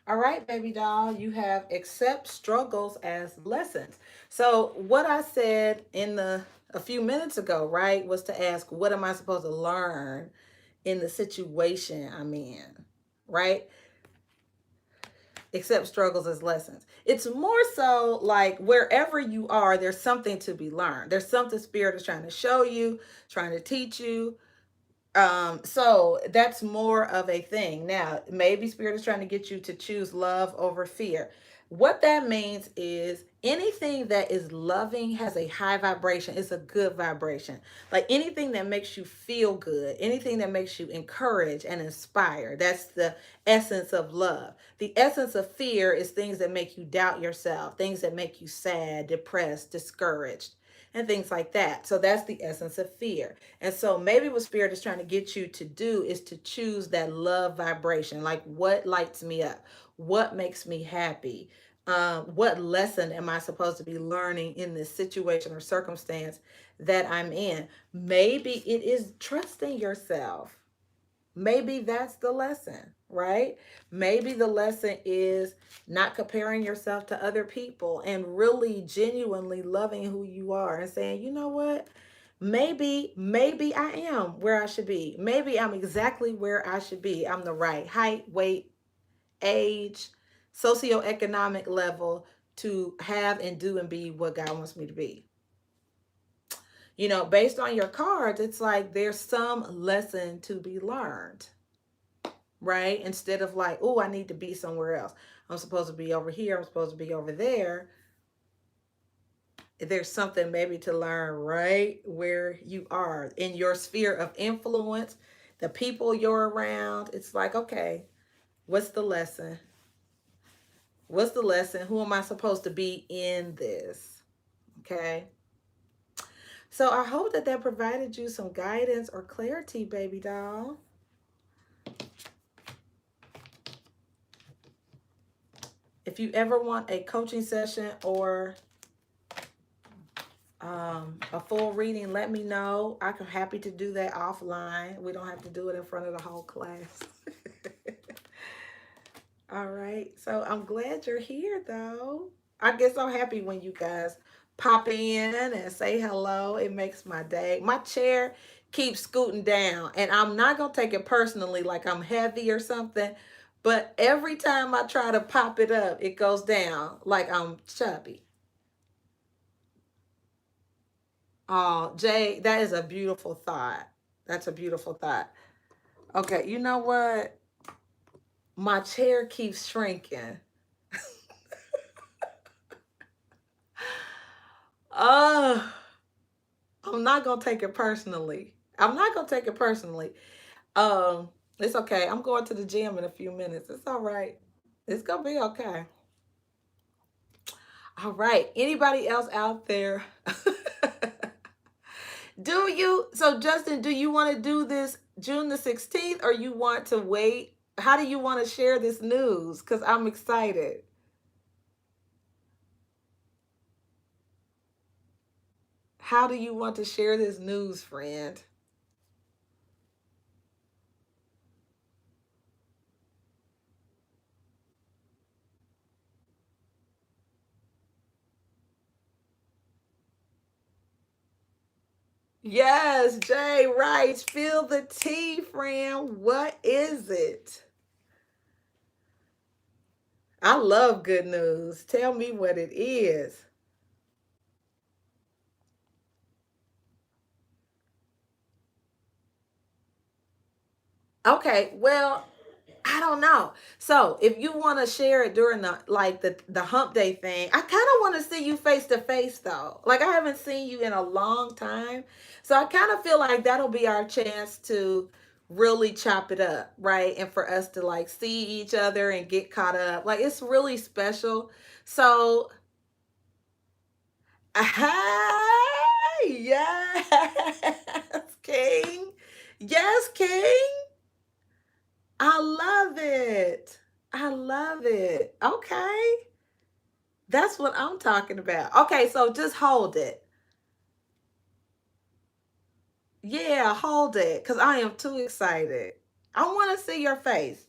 S1: All right, baby doll, you have accept struggles as lessons. So what I said in a few minutes ago, right, was to ask, what am I supposed to learn in the situation I'm in, right? Accept struggles as lessons. It's more so like wherever you are, there's something to be learned. There's something Spirit is trying to show you, trying to teach you. So that's more of a thing. Now, maybe Spirit is trying to get you to choose love over fear. What that means is anything that is loving has a high vibration. It's a good vibration. Like anything that makes you feel good, anything that makes you encourage and inspire. That's the essence of love. The essence of fear is things that make you doubt yourself, things that make you sad, depressed, discouraged, and things like that. So that's the essence of fear. And so maybe what Spirit is trying to get you to do is to choose that love vibration. Like, what lights me up? What makes me happy? What lesson am I supposed to be learning in this situation or circumstance that I'm in? Maybe it is trusting yourself. Maybe that's the lesson, right? Maybe the lesson is not comparing yourself to other people and really genuinely loving who you are and saying, you know what? Maybe I am where I should be. Maybe I'm exactly where I should be. I'm the right height, weight, age, socioeconomic level to have and do and be what God wants me to be. Based on your cards, it's like there's some lesson to be learned, right? Instead of like, oh, I need to be somewhere else. I'm supposed to be over here. I'm supposed to be over there. There's something maybe to learn right where you are in your sphere of influence, the people you're around. It's like, okay, what's the lesson? What's the lesson? Who am I supposed to be in this? Okay. So I hope that provided you some guidance or clarity, baby doll. If you ever want a coaching session or a full reading, let me know. I'm happy to do that offline. We don't have to do it in front of the whole class. All right. So I'm glad you're here, though. I get so happy when you guys pop in and say hello. It makes my day. My chair keeps scooting down, and I'm not going to take it personally like I'm heavy or something. But every time I try to pop it up, it goes down like I'm chubby. Oh, Jay, that is a beautiful thought. That's a beautiful thought. Okay, you know what? My chair keeps shrinking. Oh, I'm not gonna take it personally. I'm not gonna take it personally. It's okay. I'm going to the gym in a few minutes. It's all right. It's gonna be okay. All right. Anybody else out there? Justin, do you want to do this June the 16th or you want to wait? How do you want to share this news? Because I'm excited. How do you want to share this news, friend? Yes, Jay, right. Spill the tea, friend. What is it? I love good news. Tell me what it is. Okay, well, I don't know. So if you want to share it during the hump day thing, I kind of want to see you face to face though. Like I haven't seen you in a long time, so I kind of feel like that'll be our chance to really chop it up, right? And for us to like see each other and get caught up. Like it's really special. So, yes, King. Yes, King. I love it. I love it. Okay. That's what I'm talking about. Okay, so just hold it. Yeah, hold it because I am too excited. I want to see your face.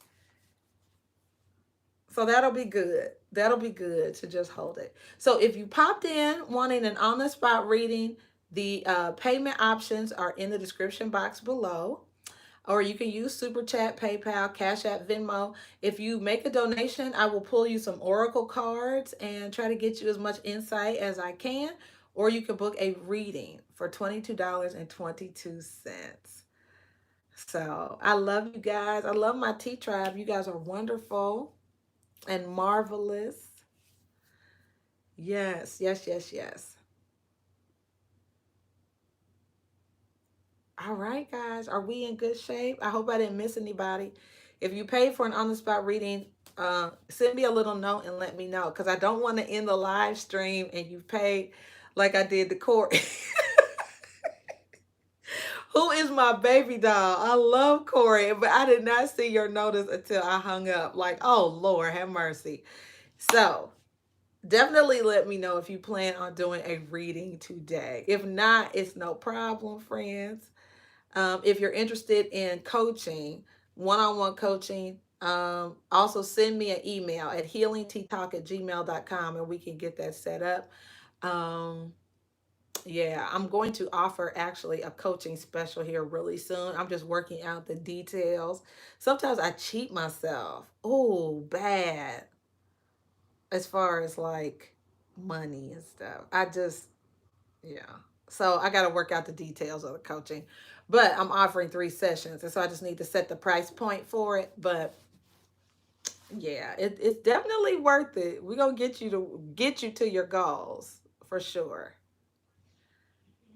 S1: So that'll be good. That'll be good to just hold it. So if you popped in wanting an on the spot reading, the payment options are in the description box below. Or you can use Super Chat, PayPal, Cash App, Venmo. If you make a donation, I will pull you some Oracle cards and try to get you as much insight as I can. Or you can book a reading for $22.22. So I love you guys. I love my T Tribe. You guys are wonderful and marvelous. Yes, yes, yes, yes. All right, guys. Are we in good shape? I hope I didn't miss anybody. If you paid for an on the spot reading, send me a little note and let me know because I don't want to end the live stream and you paid like I did the court. Who is my baby doll? I love Corey, but I did not see your notice until I hung up. Like, oh, Lord, have mercy. So, definitely let me know if you plan on doing a reading today. If not, it's no problem, friends. If you're interested in coaching, one-on-one coaching, also send me an email at healingttalk@gmail.com and we can get that set up. Um, yeah, I'm going to offer actually a coaching special here really soon. I'm just working out the details. Sometimes I cheat myself. Oh, bad. As far as like money and stuff. Yeah. So I got to work out the details of the coaching. But I'm offering 3 sessions. And so I just need to set the price point for it. But yeah, it's definitely worth it. We're going to get you to your goals for sure.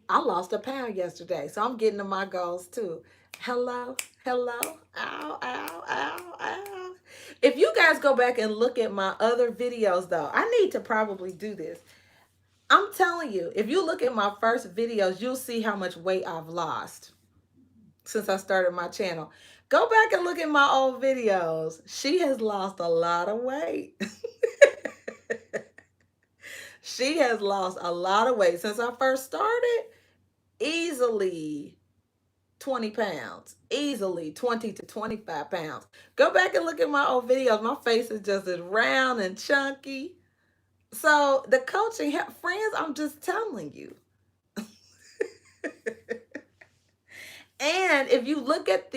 S1: I lost a pound yesterday. So I'm getting to my goals too. Hello, hello, ow, ow, ow, ow. If you guys go back and look at my other videos though, I need to probably do this. I'm telling you, if you look at my first videos, you'll see how much weight I've lost since I started my channel. Go back and look at my old videos. She has lost a lot of weight. She has lost a lot of weight since I first started. Easily 20 pounds, easily 20 to 25 pounds. Go back and look at my old videos. My face is just as round and chunky. So the coaching, friends, I'm just telling you. And if you look at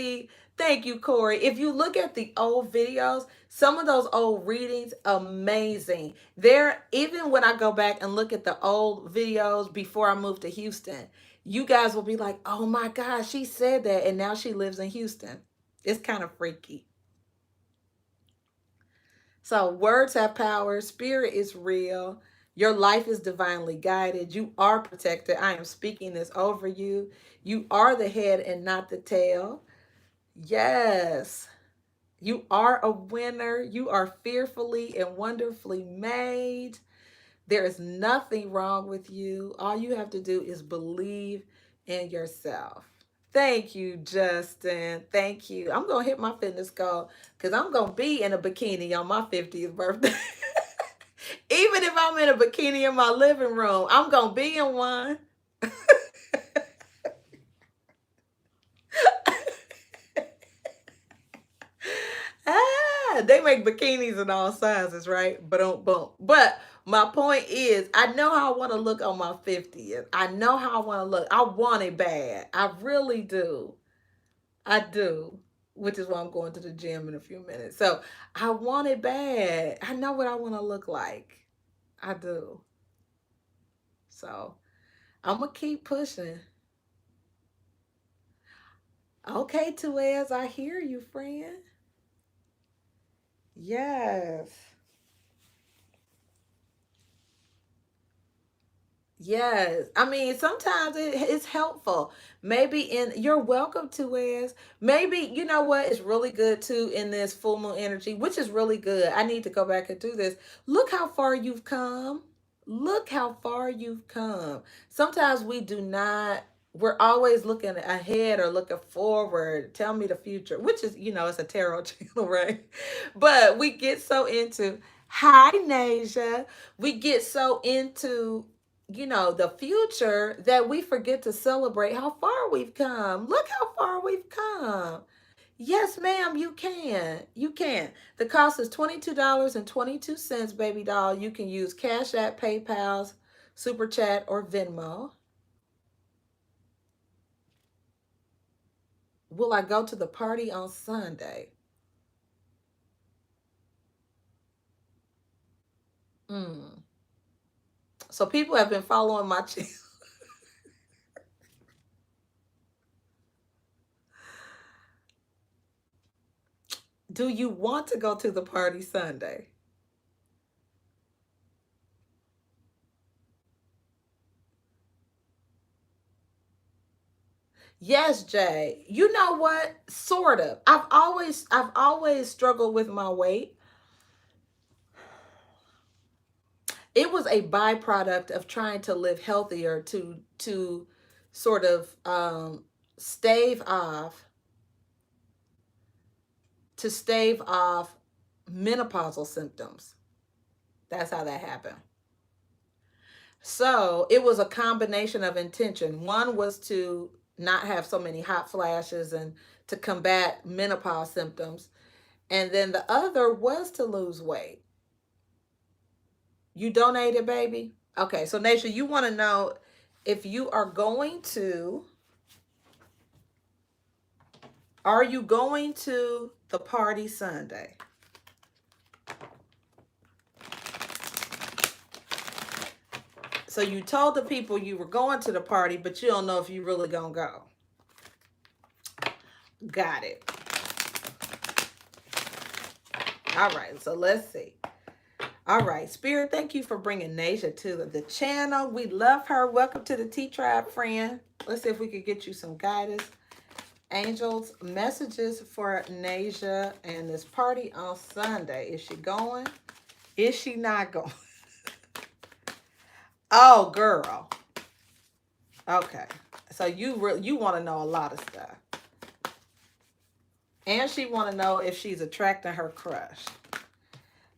S1: thank you, Corey. If you look at the old videos, some of those old readings, amazing. There, even when I go back and look at the old videos before I moved to Houston, you guys will be like, oh my gosh, she said that. And now she lives in Houston. It's kind of freaky. So, words have power, spirit is real. Your life is divinely guided. You are protected. I am speaking this over you. You are the head and not the tail. Yes. You are a winner. You are fearfully and wonderfully made. There is nothing wrong with you. All you have to do is believe in yourself. Thank you, Justin. Thank you. I'm going to hit my fitness goal because I'm going to be in a bikini on my 50th birthday. Even if I'm in a bikini in my living room, I'm going to be in one. They they make bikinis in all sizes, right? But my point is, I know how I want to look on my 50th. I know how I want to look. I want it bad. I really do. I do. Which is why I'm going to the gym in a few minutes. So I want it bad. I know what I want to look like. I do. So I'm gonna keep pushing. Okay, Tuez, I hear you, friend. Yes. Yes. I mean, sometimes it's helpful. Maybe you're welcome to is maybe you know what is really good too in this full moon energy, which is really good. I need to go back and do this. Look how far you've come. Look how far you've come. Sometimes we do not, we're always looking ahead or looking forward. Tell me the future, which is, it's a tarot channel, right? But we get so into, hi, Nasia. We get so into the future that we forget to celebrate how far we've come. Look how far we've come. Yes, ma'am, you can. You can. The cost is $22.22, baby doll. You can use Cash App, PayPal's, Super Chat, or Venmo. Will I go to the party on Sunday? Mm. So people have been following my channel. Do you want to go to the party Sunday? Yes, Jay. You know what? Sort of. I've always struggled with my weight. It was a byproduct of trying to live healthier to sort of stave off stave off menopausal symptoms. That's how that happened. So it was a combination of intention. One was to not have so many hot flashes and to combat menopause symptoms. And then the other was to lose weight. You donated, baby? Okay, so Naisha, you want to know if you are going to, are you going to the party Sunday? So you told the people you were going to the party, but you don't know if you really gonna go. Got it. All right, so let's see. All right, Spirit, thank you for bringing Nasia to the channel. We love her. Welcome to the T-Tribe, friend. Let's see if we could get you some guidance. Angels, messages for Nasia and this party on Sunday. Is she going? Is she not going? Oh, girl. Okay. So you want to know a lot of stuff. And she want to know if she's attracting her crush.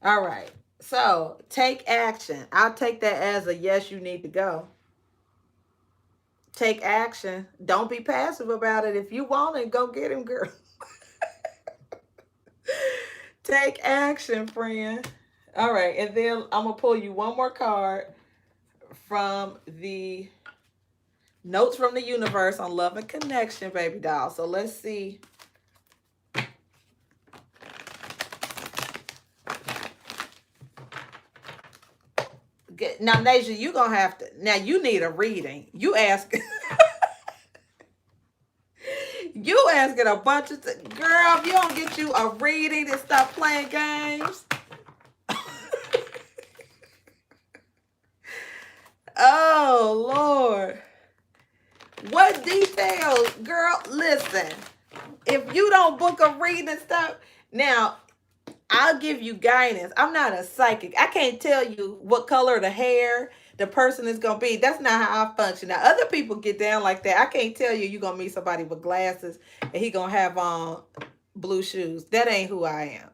S1: All right. So take action. I'll take that as a yes, you need to go. Take action. Don't be passive about it. If you want it, go get him, girl. Take action, friend. All right. And then I'm going to pull you one more card from the Notes from the Universe on Love and Connection, baby doll. So let's see. Now, Nasia, you going to have to. Now, you need a reading. You ask. You asking a bunch of. Girl, if you don't get you a reading and stop playing games. Oh, Lord. What details? Girl, listen. If you don't book a reading and stuff. Now, I'll give you guidance. I'm not a psychic. I can't tell you what color the hair the person is going to be. That's not how I function. Now, other people get down like that. I can't tell you you're going to meet somebody with glasses and he going to have on blue shoes. That ain't who I am.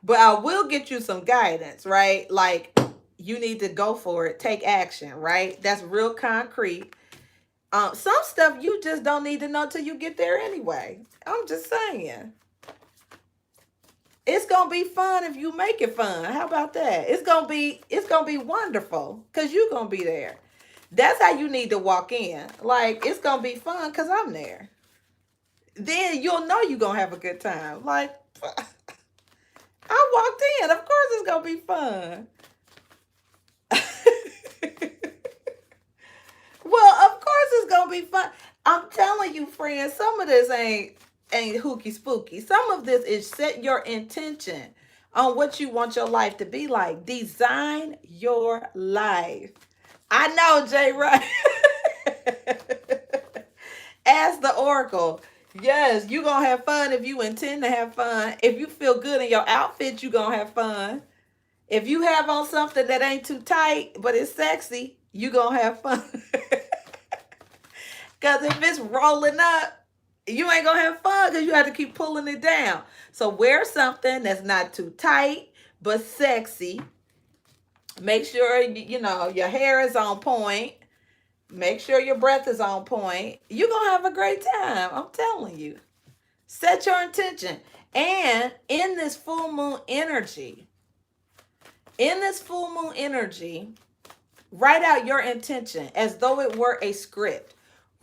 S1: But I will get you some guidance, right? Like, you need to go for it. Take action, right? That's real concrete. Some stuff you just don't need to know till you get there anyway. I'm just saying. It's gonna be fun if you make it fun. How about that? It's gonna be wonderful because you're gonna be there. That's how you need to walk in. Like, it's gonna be fun because I'm there. Then you'll know you're gonna have a good time. Like, I walked in. Of course it's gonna be fun. Well, of course it's gonna be fun. I'm telling you, friends, some of this ain't hooky spooky. Some of this is set your intention on what you want your life to be like. Design your life. I know, Jay, right? Ask the oracle. Yes, you gonna have fun if you intend to have fun. If you feel good in your outfit, you gonna have fun. If you have on something that ain't too tight but it's sexy, you gonna have fun. Because if it's rolling up, you ain't gonna have fun because you have to keep pulling it down. So wear something that's not too tight but sexy. Make sure you know your hair is on point. Make sure your breath is on point. You're gonna have a great time. I'm telling you. Set your intention. And in this full moon energy, write out your intention as though it were a script.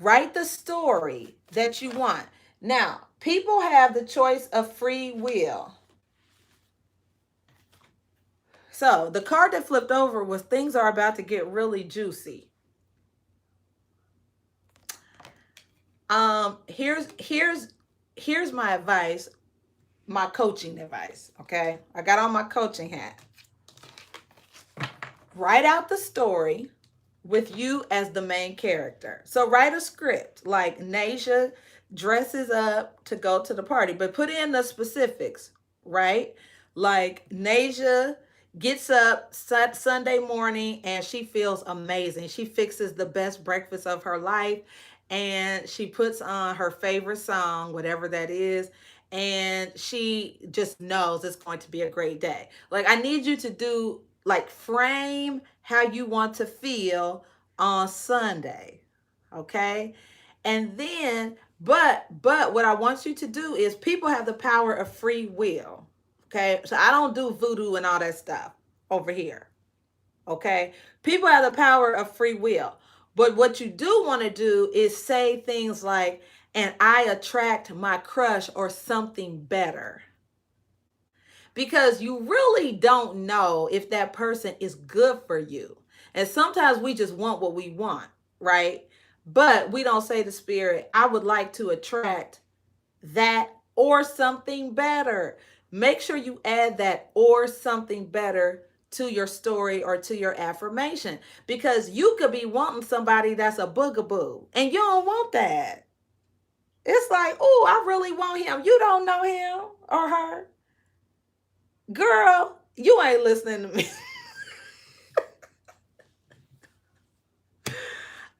S1: Write the story that you want. Now, people have the choice of free will. So, the card that flipped over was things are about to get really juicy. Here's my advice, my coaching advice, okay? I got on my coaching hat. Write out the story with you as the main character. So write a script like Nasia dresses up to go to the party, but put in the specifics, right? Like Nasia gets up Sunday morning and she feels amazing. She fixes the best breakfast of her life and she puts on her favorite song, whatever that is, and she just knows it's going to be a great day. Like, I need you to do, like, frame how you want to feel on Sunday, okay? And then, but what I want you to do is, people have the power of free will, okay? So I don't do voodoo and all that stuff over here, okay? People have the power of free will. But what you do want to do is say things like, and I attract my crush or something better. Because you really don't know if that person is good for you. And sometimes we just want what we want, right? But we don't say to spirit, I would like to attract that or something better. Make sure you add that or something better to your story or to your affirmation, because you could be wanting somebody that's a boogaboo and you don't want that. It's like, oh, I really want him. You don't know him or her. Girl, you ain't listening to me.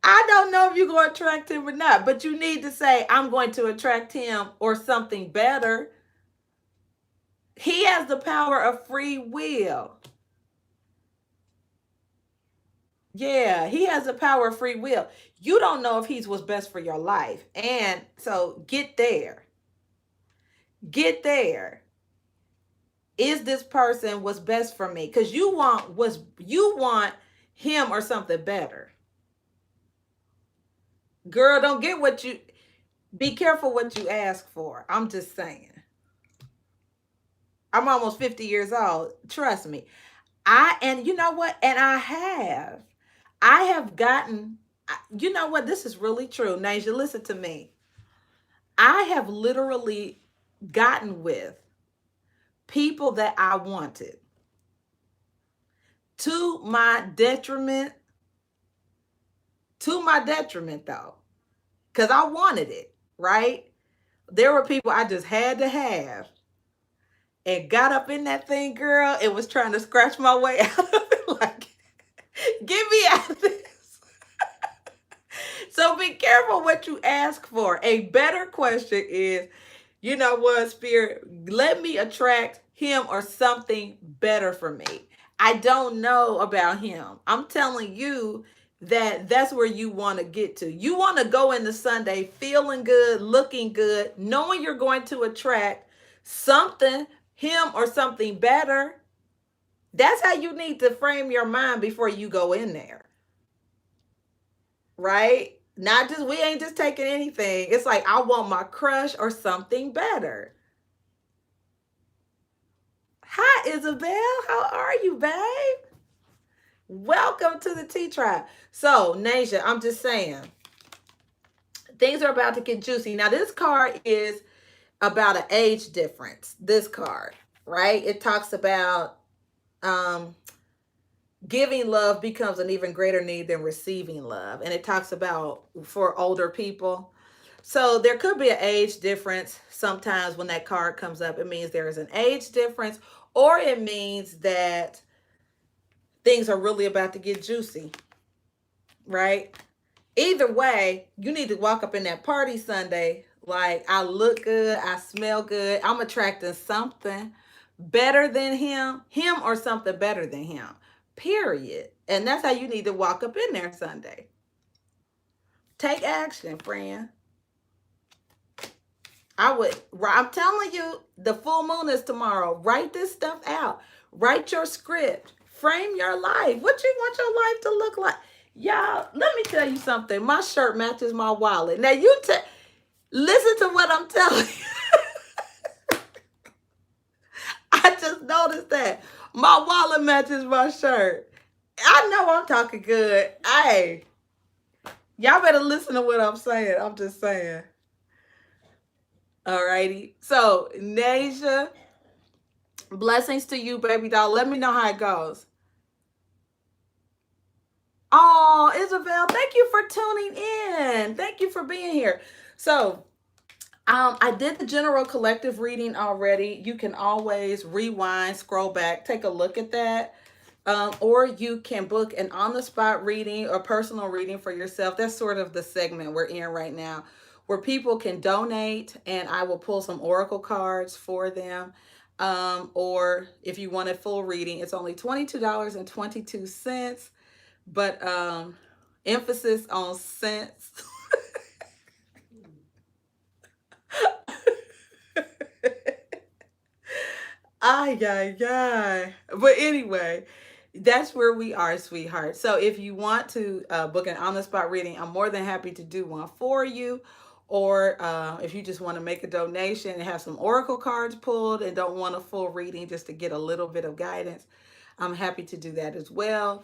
S1: I don't know if you're going to attract him or not, but you need to say, I'm going to attract him or something better. He has the power of free will. Yeah, he has the power of free will. You don't know if he's what's best for your life. And so get there. Get there. Is this person what's best for me? Because you want him or something better. Girl, don't get what you, be careful what you ask for. I'm just saying. I'm almost 50 years old. Trust me. And you know what? And I have gotten, you know what? This is really true. Nasia, listen to me. I have literally gotten with people that I wanted to my detriment though, because I wanted it, right? There were people I just had to have and got up in that thing, girl. It was trying to scratch my way out of it. Like, get me out of this. So be careful what you ask for. A better question is, you know what, spirit, let me attract him or something better for me. I don't know about him. I'm telling you that that's where you want to get to. You want to go into Sunday feeling good, looking good, knowing you're going to attract something him or something better. That's how you need to frame your mind before you go in there, right? Not just, we ain't just taking anything. It's like, I want my crush or something better. Hi, Isabel. How are you, babe? Welcome to the Tea Tribe. So, Nasia, I'm just saying, things are about to get juicy. Now, this card is about an age difference. This card, right? It talks about um, giving love becomes an even greater need than receiving love. And it talks about for older people. So there could be an age difference. Sometimes when that card comes up, it means there is an age difference, or it means that things are really about to get juicy, right? Either way, you need to walk up in that party Sunday like, I look good, I smell good, I'm attracting something better than him or something better than him. Period. And that's how you need to walk up in there Sunday. Take action, friend. I'm telling you, the full moon is tomorrow. Write this stuff out. Write your script. Frame your life. What you want your life to look like. Y'all, let me tell you something. My shirt matches my wallet. Now listen to what I'm telling you. I just noticed that. My wallet matches my shirt. I know I'm talking good. Hey, y'all better listen to what I'm saying. I'm just saying. Alrighty. So, Nasia, blessings to you, baby doll. Let me know how it goes. Oh, Isabel, thank you for tuning in. Thank you for being here. So, I did the general collective reading already. You can always rewind, scroll back, take a look at that. Or you can book an on-the-spot reading or personal reading for yourself. That's sort of the segment we're in right now, where people can donate and I will pull some oracle cards for them. Or if you want a full reading, it's only $22.22, but emphasis on cents. Ay, ay, ay. But anyway, that's where we are, sweetheart. So if you want to book an on the spot reading, I'm more than happy to do one for you. Or if you just want to make a donation and have some oracle cards pulled and don't want a full reading just to get a little bit of guidance, I'm happy to do that as well.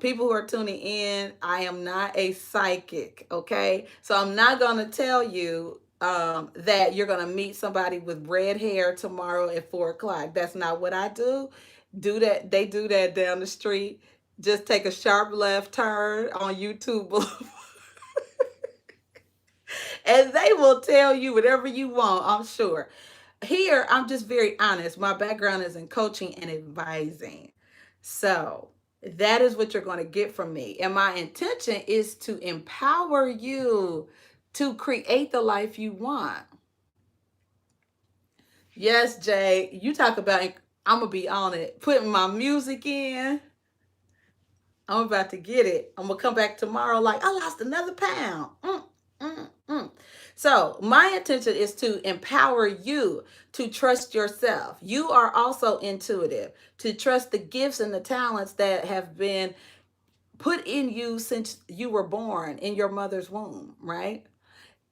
S1: People who are tuning in, I am not a psychic, okay? So I'm not going to tell you that you're going to meet somebody with red hair tomorrow at 4 o'clock. That's not what I do. Do that. They do that down the street. Just take a sharp left turn on YouTube and they will tell you whatever you want, I'm sure. Here, I'm just very honest. My background is in coaching and advising. So, that is what you're going to get from me. And my intention is to empower you to create the life you want. Yes, Jay, you talk about, I'm going to be on it, putting my music in. I'm about to get it. I'm going to come back tomorrow like, I lost another pound. Mm, mm. So, my intention is to empower you to trust yourself. You are also intuitive, to trust the gifts and the talents that have been put in you since you were born in your mother's womb, right?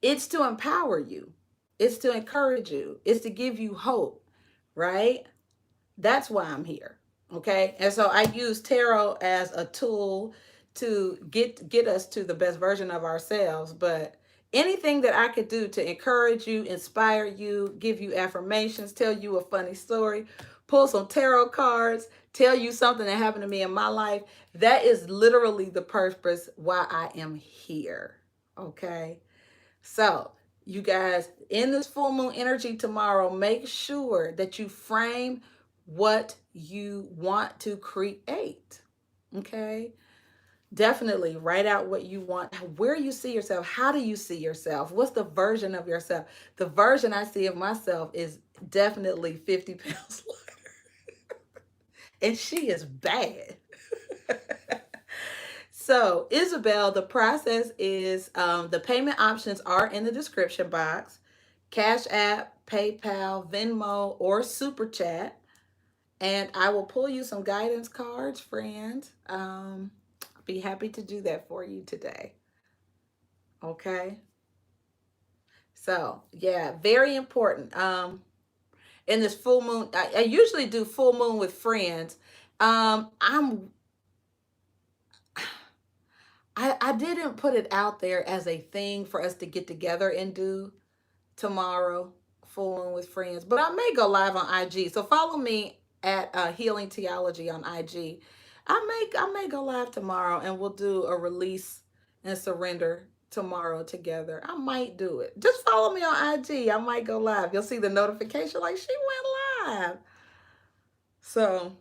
S1: It's to empower you, it's to encourage you, it's to give you hope, right? That's why I'm here. Okay. And so I use tarot as a tool to get us to the best version of ourselves. But anything that I could do to encourage you, inspire you, give you affirmations, tell you a funny story, pull some tarot cards, tell you something that happened to me in my life, that is literally the purpose why I am here. Okay. So, you guys, in this full moon energy tomorrow, make sure that you frame what you want to create. Okay? Definitely write out what you want, where you see yourself, how do you see yourself, what's the version of yourself. The version I see of myself is definitely 50 pounds lighter, and she is bad. So, Isabel, the process is the payment options are in the description box. Cash App, PayPal, Venmo, or Super Chat. And I will pull you some guidance cards, friend. I'll be happy to do that for you today. Okay. So, yeah, very important. In this full moon, I usually do full moon with friends. Um, I'm I didn't put it out there as a thing for us to get together and do tomorrow, full moon with friends. But I may go live on IG. So follow me at Healing Theology on IG. I may go live tomorrow and we'll do a release and surrender tomorrow together. I might do it. Just follow me on IG. I might go live. You'll see the notification like she went live. So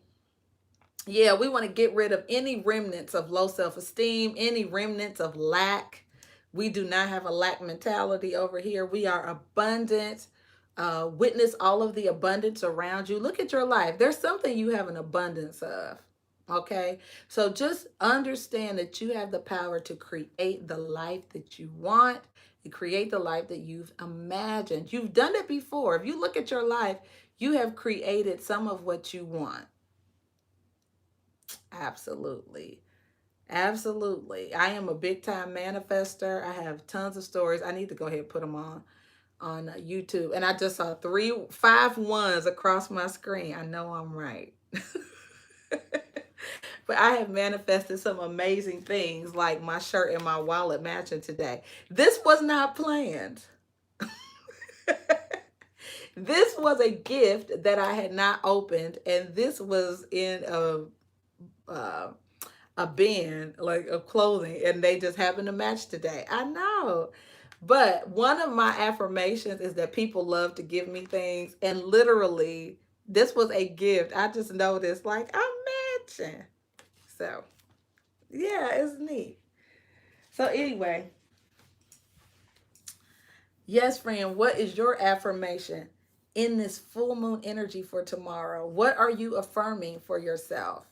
S1: yeah, we want to get rid of any remnants of low self-esteem, any remnants of lack. We do not have a lack mentality over here. We are abundant. Witness all of the abundance around you. Look at your life. There's something you have an abundance of. Okay. So just understand that you have the power to create the life that you want, to create the life that you've imagined. You've done it before. If you look at your life, you have created some of what you want. Absolutely. Absolutely. I am a big time manifester. I have tons of stories. I need to go ahead and put them on YouTube. And I just saw 5 1s across my screen. I know I'm right. But I have manifested some amazing things like my shirt and my wallet matching today. This was not planned. This was a gift that I had not opened, and this was in uh, a bin like of clothing, and they just happen to match today. I know. But one of my affirmations is that people love to give me things, and literally this was a gift. I just noticed like I'm matching. So yeah, it's neat. So anyway, yes, friend, what is your affirmation in this full moon energy for tomorrow? What are you affirming for yourself?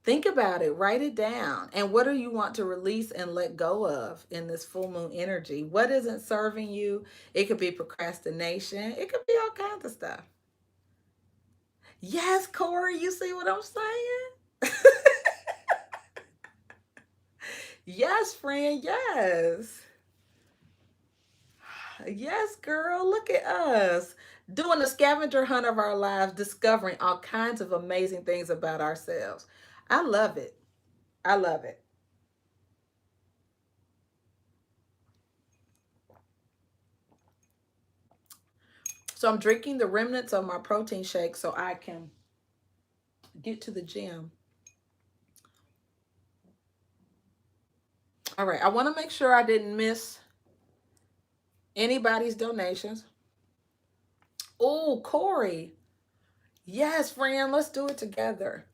S1: Think about it, write it down. And what do you want to release and let go of in this full moon energy? What isn't serving you? It could be procrastination, it could be all kinds of stuff. Yes, Corey, you see what I'm saying? Yes, friend, yes. Yes, girl, look at us doing a scavenger hunt of our lives, discovering all kinds of amazing things about ourselves. I love it. I love it. So I'm drinking the remnants of my protein shake so I can get to the gym. All right, I want to make sure I didn't miss anybody's donations. Oh, Corey. Yes, friend, let's do it together.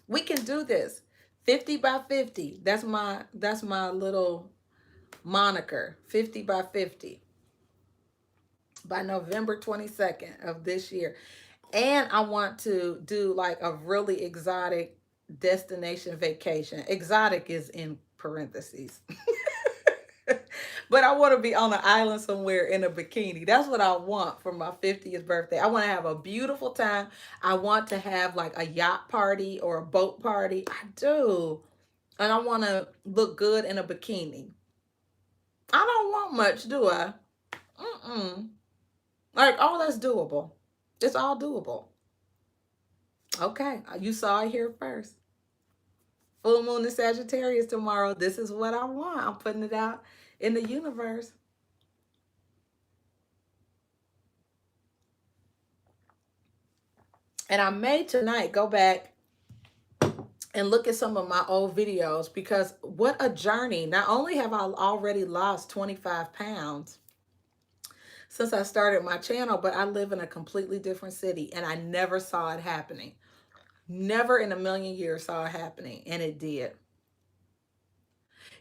S1: We can do this. 50 by 50. That's my little moniker. 50 by 50 by November 22nd of this year. And I want to do like a really exotic destination vacation. Exotic is in parentheses. But I want to be on an island somewhere in a bikini. That's what I want for my 50th birthday. I want to have a beautiful time. I want to have like a yacht party or a boat party. I do. And I want to look good in a bikini. I don't want much, do I? Mm-mm. Like, oh, that's doable. It's all doable. Okay, you saw it here first. Full moon in Sagittarius tomorrow. This is what I want. I'm putting it out in the universe. And I may tonight go back and look at some of my old videos because what a journey. Not only have I already lost 25 pounds since I started my channel, but I live in a completely different city and I never saw it happening. Never in a million years saw it happening, and it did.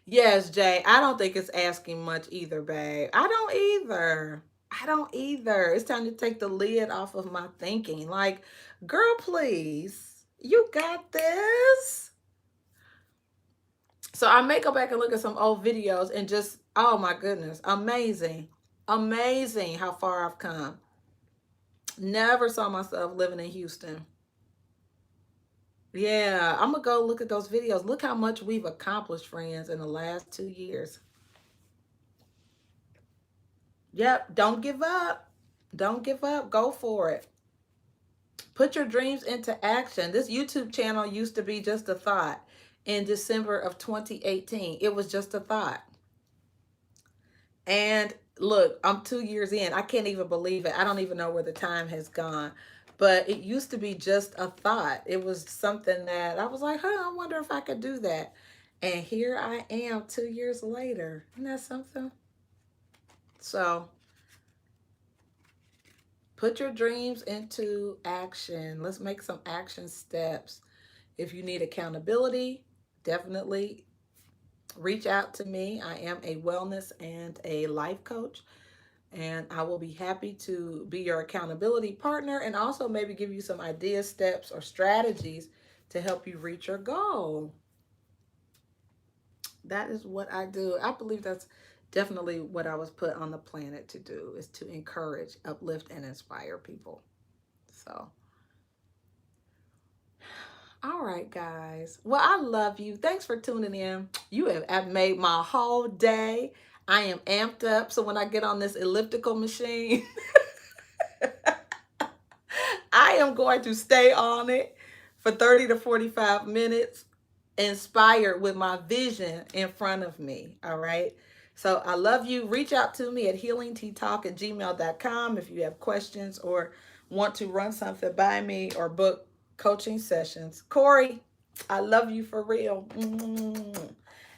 S1: Yes, Jay, I don't think it's asking much either, babe. I don't either. I don't either. It's time to take the lid off of my thinking. Like, girl, please, you got this. So I may go back and look at some old videos and just, oh my goodness, amazing. Amazing how far I've come. Never saw myself living in Houston. Yeah, I'm gonna go look at those videos. Look how much we've accomplished, friends, in the last 2 years. Yep, don't give up. Don't give up. Go for it. Put your dreams into action. This YouTube channel used to be just a thought in December of 2018. It was just a thought. And look, I'm 2 years in. I can't even believe it. I don't even know where the time has gone. But it used to be just a thought. It was something that I was like, I wonder if I could do that. And here I am 2 years later. Isn't that something? So put your dreams into action. Let's make some action steps. If you need accountability, definitely reach out to me. I am a wellness and a life coach, and I will be happy to be your accountability partner and also maybe give you some ideas, steps, or strategies to help you reach your goal. That is what I do. I believe that's definitely what I was put on the planet to do, is to encourage, uplift, and inspire people. So, all right, guys. Well, I love you. Thanks for tuning in. You have made my whole day. I am amped up. So when I get on this elliptical machine, I am going to stay on it for 30 to 45 minutes, inspired with my vision in front of me. All right. So I love you. Reach out to me at healingteatalk@gmail.com if you have questions or want to run something by me or book coaching sessions. Corey, I love you for real.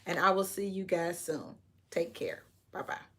S1: And I will see you guys soon. Take care. Bye bye.